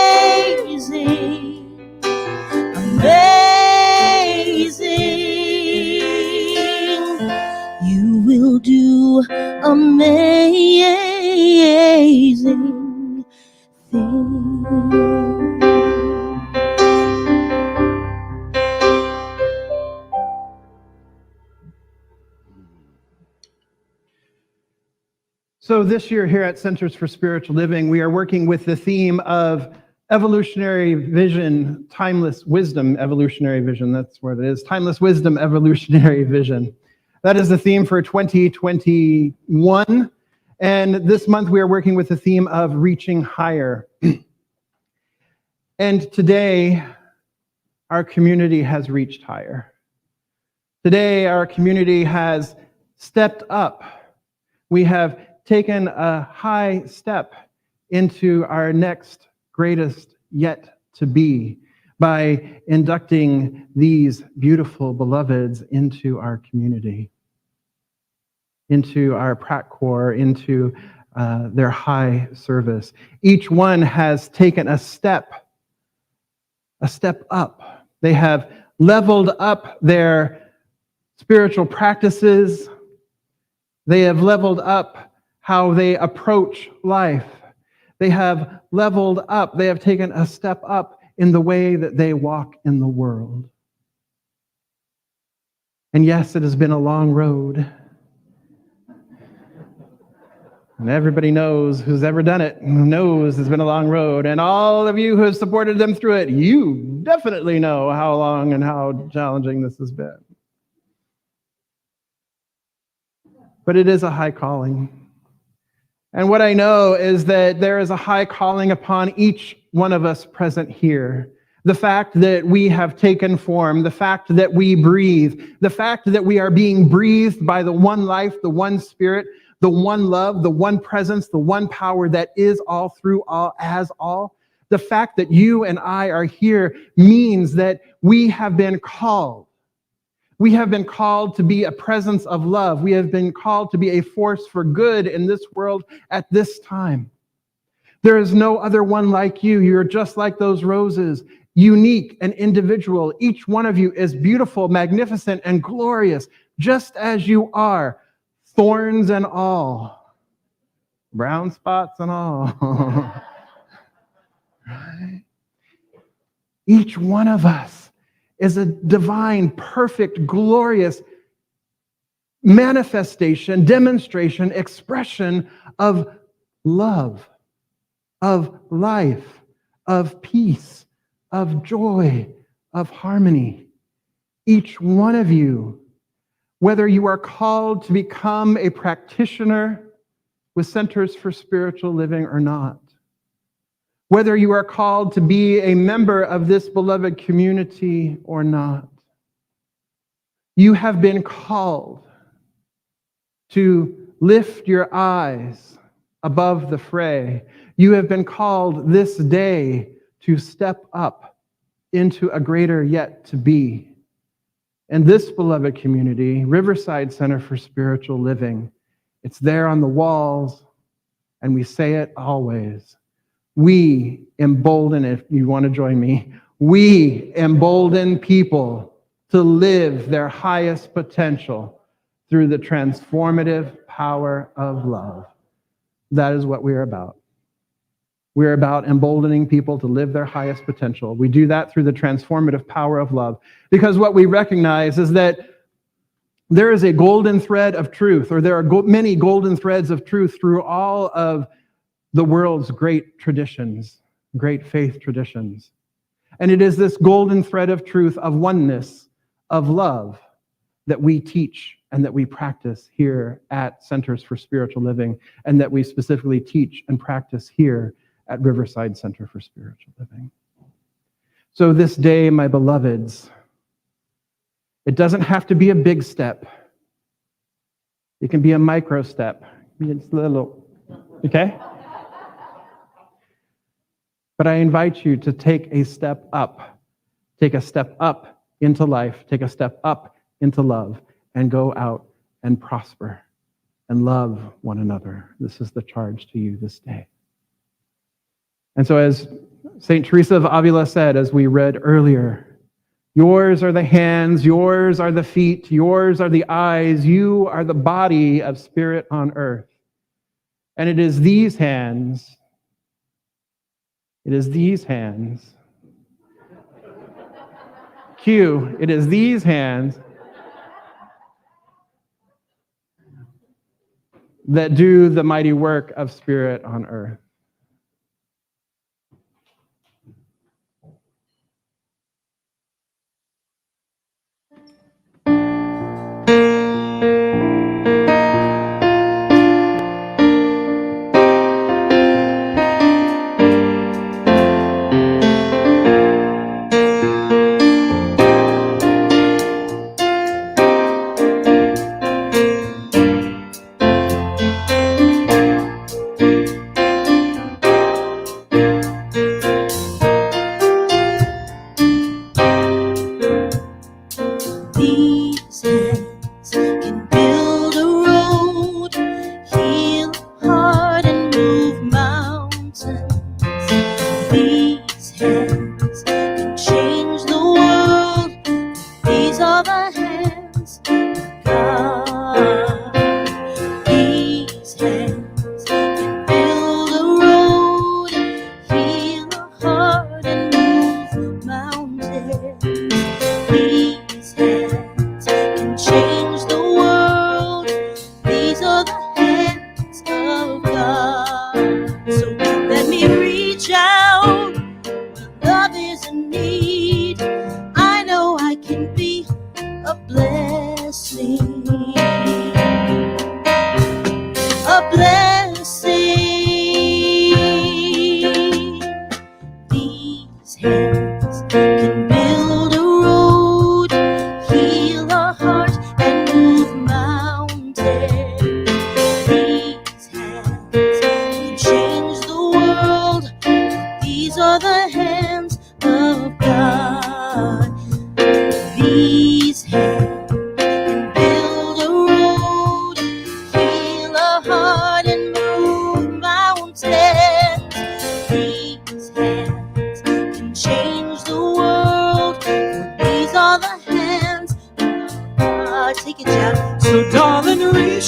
Speaker 1: Amazing, amazing. You will do amazing things.
Speaker 2: So this year here at Centers for Spiritual Living, we are working with the theme of evolutionary vision, timeless wisdom, evolutionary vision. That's what it is. Timeless wisdom, evolutionary vision. That is the theme for 2021. And this month we are working with the theme of reaching higher. And today, our community has reached higher. Today, our community has stepped up. We have taken a high step into our next greatest yet to be by inducting these beautiful beloveds into our community, into our Pratt Corps, into their high service. Each one has taken a step up. They have leveled up their spiritual practices. They have leveled up how they approach life. They have leveled up. They have taken a step up in the way that they walk in the world. And yes, it has been a long road. And everybody knows who's ever done it, knows it's been a long road. And all of you who have supported them through it, you definitely know how long and how challenging this has been. But it is a high calling. And what I know is that there is a high calling upon each one of us present here. The fact that we have taken form, the fact that we breathe, the fact that we are being breathed by the one life, the one spirit, the one love, the one presence, the one power that is all, through all, as all, The fact that you and I are here means that we have been called. We have been called to be a presence of love. We have been called to be a force for good in this world at this time. There is no other one like you. You're just like those roses, unique and individual. Each one of you is beautiful, magnificent, and glorious, just as you are, thorns and all, brown spots and all. Right? Each one of us is a divine, perfect, glorious manifestation, demonstration, expression of love, of life, of peace, of joy, of harmony. Each one of you, whether you are called to become a practitioner with Centers for Spiritual Living or not, whether you are called to be a member of this beloved community or not, you have been called to lift your eyes above the fray. You have been called this day to step up into a greater yet to be. And this beloved community, Riverside Center for Spiritual Living, it's there on the walls, and we say it always. We embolden, if you want to join me, we embolden people to live their highest potential through the transformative power of love. That is what we are about. We're about emboldening people to live their highest potential. We do that through the transformative power of love, because what we recognize is that there is a golden thread of truth, or there are many golden threads of truth through all of the world's great traditions, great faith traditions. And it is this golden thread of truth, of oneness, of love, that we teach and that we practice here at Centers for Spiritual Living, and that we specifically teach and practice here at Riverside Center for Spiritual Living. So this day, my beloveds, it doesn't have to be a big step. It can be a micro step. It's little, okay? But I invite you to take a step up. Take a step up into life. Take a step up into love, and go out and prosper and love one another. This is the charge to you this day. And so as St. Teresa of Avila said, as we read earlier, yours are the hands, yours are the feet, yours are the eyes, you are the body of spirit on earth. And it is these hands, it is these hands, cue, it is these hands that do the mighty work of spirit on earth.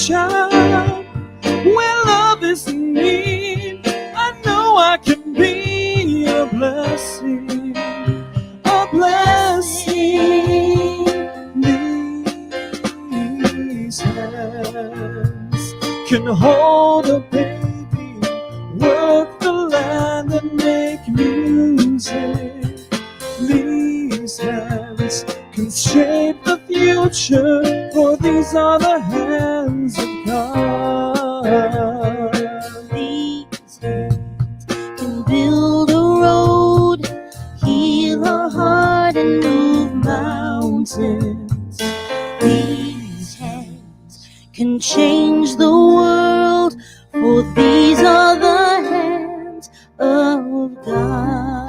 Speaker 9: child. Where love is in need, I know I can be a blessing, a blessing. These hands can hold a baby, work the land and make music. These hands can shape the future, for these are the hands of God.
Speaker 1: These hands can build a road, heal a heart, and move mountains. These hands can change the world, for these are the hands of God.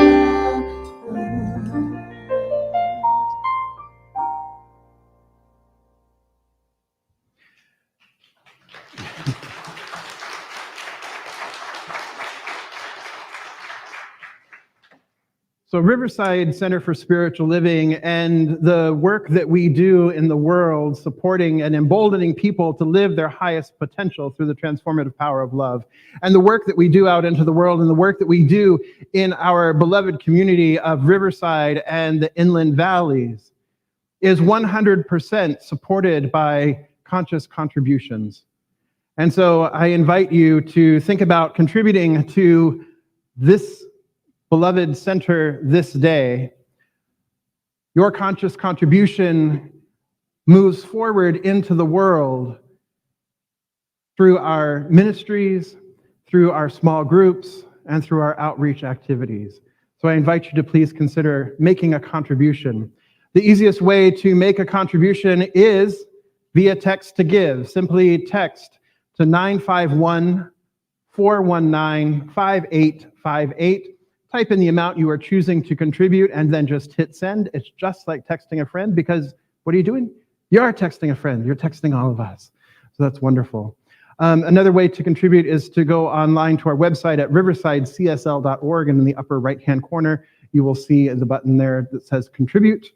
Speaker 2: So Riverside Center for Spiritual Living and the work that we do in the world, supporting and emboldening people to live their highest potential through the transformative power of love, and the work that we do out into the world and the work that we do in our beloved community of Riverside and the Inland Valleys is 100% supported by conscious contributions. And so I invite you to think about contributing to this beloved center this day. Your conscious contribution moves forward into the world through our ministries, through our small groups, and through our outreach activities. So I invite you to please consider making a contribution. The easiest way to make a contribution is via text to give. Simply text to 951-419-5858. Type in the amount you are choosing to contribute and then just hit send. It's just like texting a friend, because what are you doing? You are texting a friend. You're texting all of us. So that's wonderful. Another way to contribute is to go online to our website at riversidecsl.org, and in the upper right-hand corner, you will see the button there that says contribute.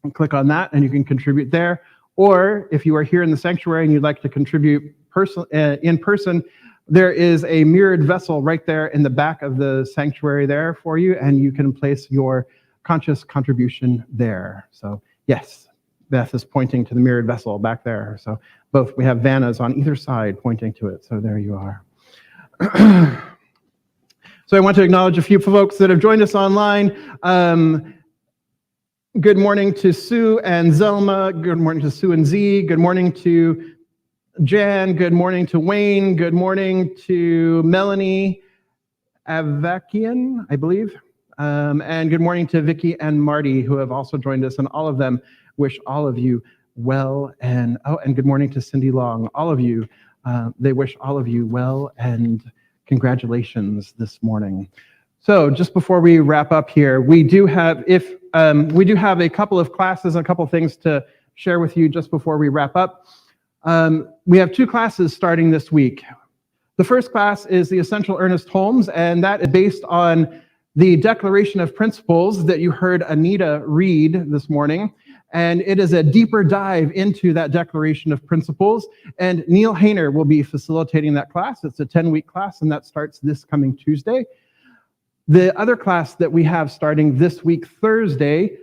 Speaker 2: And click on that and you can contribute there. Or if you are here in the sanctuary and you'd like to contribute in person, there is a mirrored vessel right there in the back of the sanctuary there for you, and you can place your conscious contribution there. So yes, Beth is pointing to the mirrored vessel back there. So we have Vannas on either side pointing to it. So there you are. So I want to acknowledge a few folks that have joined us online. Good morning to Sue and Zelma. Good morning to Sue and Z. Good morning to Jan. Good morning to Wayne. Good morning to Melanie Avakian, I believe. And good morning to Vicky and Marty, who have also joined us, and all of them wish all of you well. And good morning to Cindy Long. All of you, they wish all of you well and congratulations this morning. So just before we wrap up here, we do have a couple of classes, a couple of things to share with you just before we wrap up. We have two classes starting this week. The first class is the Essential Ernest Holmes, and that is based on the Declaration of Principles that you heard Anita read this morning. And it is a deeper dive into that Declaration of Principles. And Neil Hayner will be facilitating that class. It's a 10-week class, and that starts this coming Tuesday. The other class that we have starting this week, Thursday,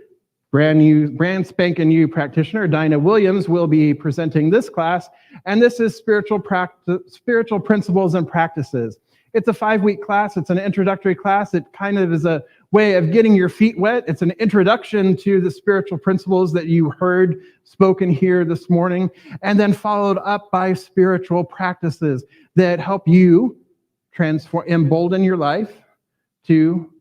Speaker 2: brand spanking new practitioner Dinah Williams will be presenting this class, and this is spiritual principles and practices. It's a 5-week class. It's an introductory class. It kind of is a way of getting your feet wet. It's an introduction to the spiritual principles that you heard spoken here this morning, and then followed up by spiritual practices that help you embolden your life to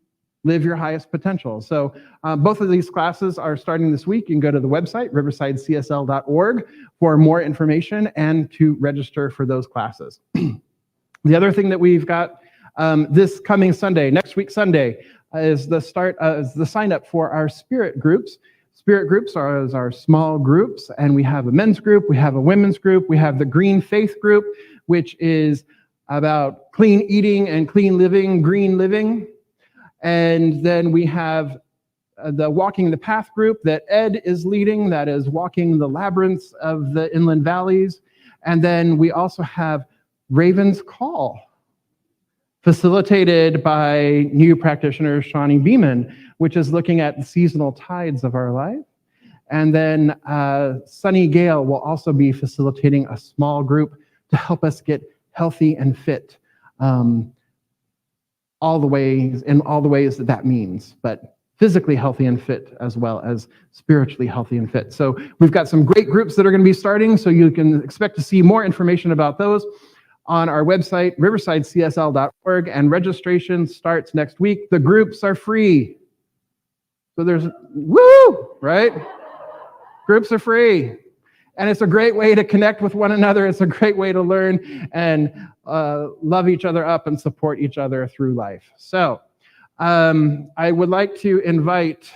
Speaker 2: live your highest potential. So both of these classes are starting this week. You can go to the website, riversidecsl.org, for more information and to register for those classes. The other thing that we've got this coming Sunday, next week Sunday, is the sign up for our spirit groups. Spirit groups are our small groups, and we have a men's group, we have a women's group, we have the Green Faith group, which is about clean eating and clean living, green living. And then we have the Walking the Path group that Ed is leading, that is walking the labyrinths of the inland valleys. And then we also have Raven's Call, facilitated by new practitioner Shawnee Beeman, which is looking at the seasonal tides of our life. And then Sunny Gale will also be facilitating a small group to help us get healthy and fit, all the ways that means, but physically healthy and fit as well as spiritually healthy and fit. So we've got some great groups that are going to be starting, so you can expect to see more information about those on our website, riversidecsl.org, and registration starts next week. The groups are free. So there's, woo, right? Groups are free. And it's a great way to connect with one another. It's a great way to learn and love each other up and support each other through life. So I would like to invite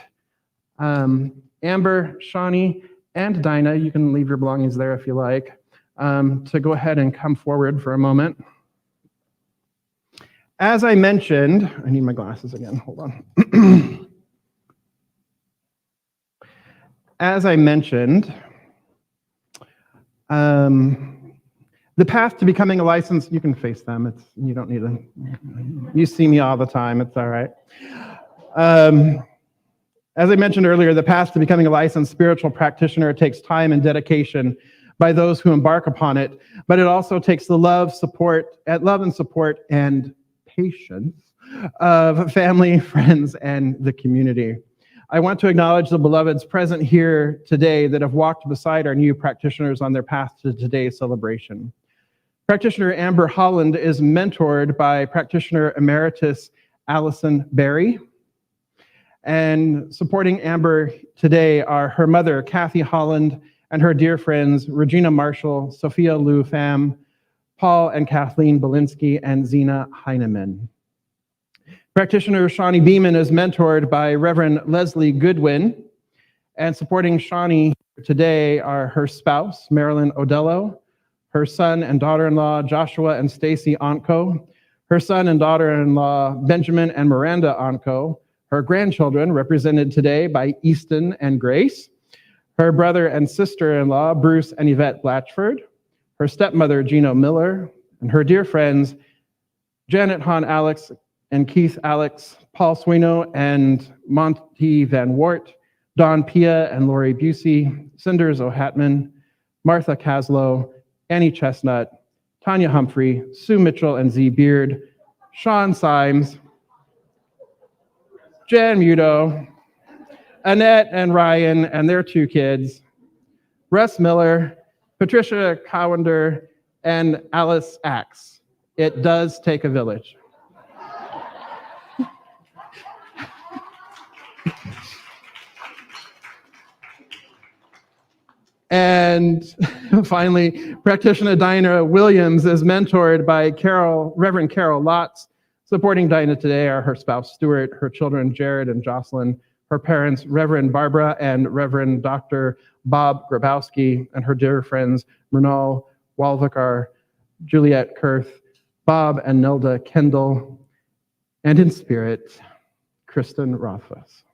Speaker 2: Amber, Shawnee, and Dinah, you can leave your belongings there if you like, to go ahead and come forward for a moment. As I mentioned, I need my glasses again, hold on. As I mentioned, the path to becoming a licensed, you can face them, you don't need to, you see me all the time, it's all right. As I mentioned earlier, the path to becoming a licensed spiritual practitioner takes time and dedication by those who embark upon it, but it also takes the love and support and patience of family, friends, and the community. I want to acknowledge the beloveds present here today that have walked beside our new practitioners on their path to today's celebration. Practitioner Amber Holland is mentored by practitioner Emeritus Allison Barrie. And supporting Amber today are her mother, Kathy Holland, and her dear friends, Regina Marshall, Sophia Lou Pham, Paul and Kathleen Belinsky, and Zena Heineman. Practitioner Shawnee Beeman is mentored by Reverend Leslie Goodwin, and supporting Shawnee today are her spouse, Marilyn Odello, her son and daughter-in-law, Joshua and Stacy Onko, her son and daughter-in-law, Benjamin and Miranda Onko, her grandchildren, represented today by Easton and Grace, her brother and sister-in-law, Bruce and Yvette Blatchford, her stepmother, Gino Miller, and her dear friends, Janet Hahn Alex and Keith Alex, Paul Swino and Monty Van Wart, Don Pia and Lori Busey, Cinders O'Hatman, Martha Caslow, Annie Chestnut, Tanya Humphrey, Sue Mitchell and Z Beard, Sean Symes, Jan Muto, Annette and Ryan and their two kids, Russ Miller, Patricia Cowender, and Alice Axe. It does take a village. And finally, practitioner Dinah Williams is mentored by Reverend Carol Lotz. Supporting Dinah today are her spouse Stuart, her children Jared and Jocelyn, her parents Reverend Barbara and Reverend Dr. Bob Grabowski, and her dear friends Renal Walvikar, Juliet Kurth, Bob and Nelda Kendall, and in spirit, Kristen Rothfuss.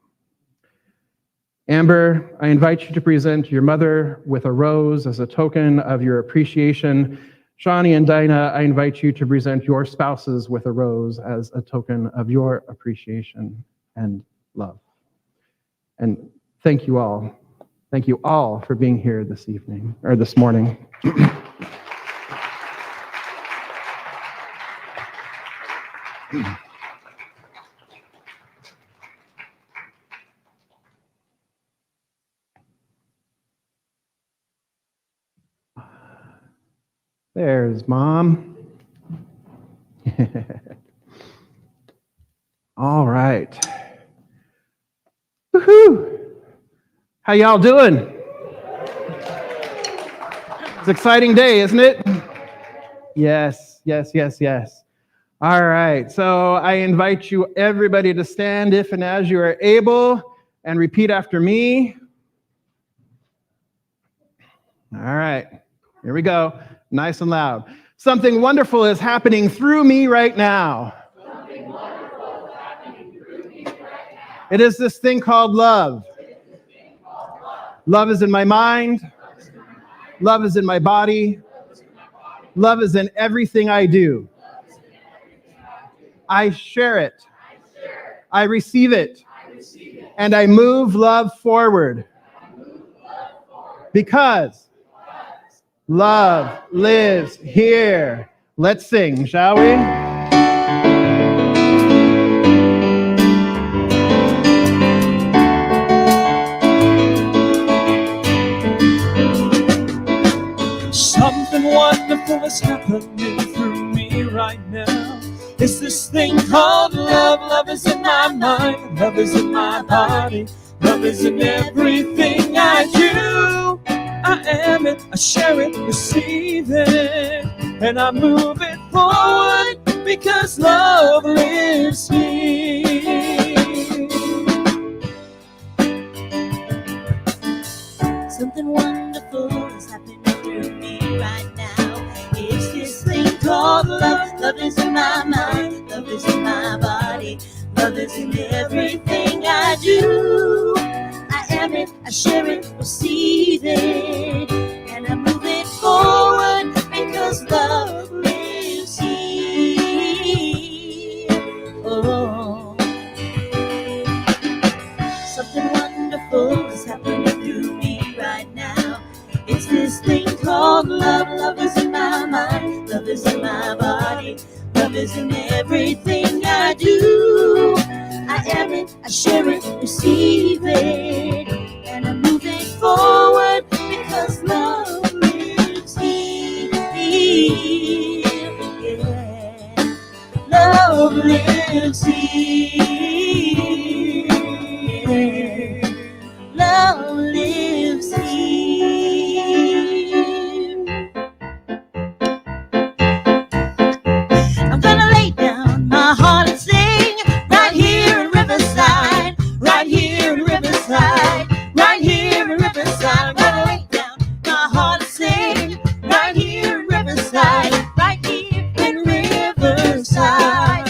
Speaker 2: Amber, I invite you to present your mother with a rose as a token of your appreciation. Shawnee and Dinah, I invite you to present your spouses with a rose as a token of your appreciation and love. And thank you all. Thank you all for being here this evening, or this morning. There's Mom. All right. Woohoo! How y'all doing? It's an exciting day, isn't it? Yes, yes, yes, yes. All right, so I invite you, everybody, to stand if and as you are able and repeat after me. All right, here we go. Nice and loud. Something wonderful is happening through me right now. Something wonderful is happening through me right now. It is this thing called love. Love is in my mind. Love is in my body. Love is in everything I do. I share it. I receive it. And I move love forward. Because love lives here. Let's sing, shall we?
Speaker 9: Something wonderful is happening through me right now. It's this thing called love. Love is in my mind. Love is in my body. Love is in everything I do. I am it, I share it, receive it, and I move it forward because love lives here.
Speaker 1: Something wonderful is happening through me right now. It's this thing called love. Love is in my mind. Love is in my body. Love is in everything I do. I am it, I share it, receive it, and I move it forward because love lives here. Oh, something wonderful is happening through me right now. It's this thing called love. Love is in my mind. Love is in my body. Love is in everything I do. I am it, I share it, receive it, and I move it forward because love lives here. Yeah. Love lives here. Love lives here. I'm gonna lay down my heart and sing right here in Riverside, right here in Riverside, right here in Riverside. I'm gonna lay down my heart and sing right here in Riverside, right here in Riverside.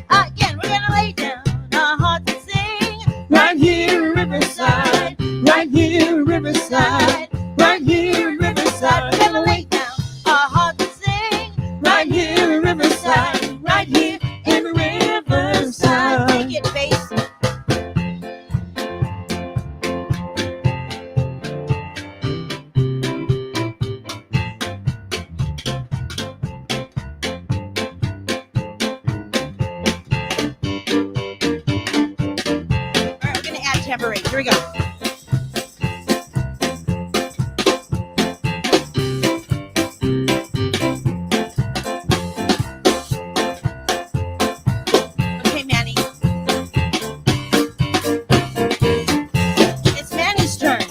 Speaker 1: Again, we're gonna lay down our hearts and sing
Speaker 9: Right here in Riverside, right here in Riverside, right here in Riverside.
Speaker 1: We're gonna lay down our hearts and sing
Speaker 9: Right here in Riverside, right here in Riverside.
Speaker 1: Take it, bass. All right, we're gonna add tambourine. Here we go. Okay, Manny. It's Manny's turn.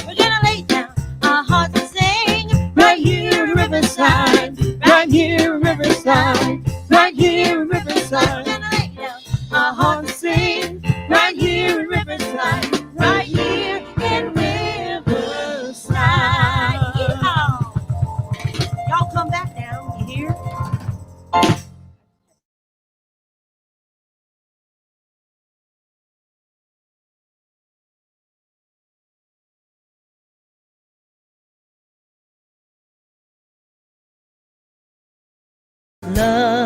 Speaker 1: We're gonna lay down our hearts and sing
Speaker 9: Right here in Riverside, right here in Riverside, right here in
Speaker 1: We're
Speaker 9: Riverside.
Speaker 1: gonna lay down
Speaker 9: Our hearts sing right here in Riverside,
Speaker 1: right here in Riverside. Yeehaw. Y'all come back down, you hear? Love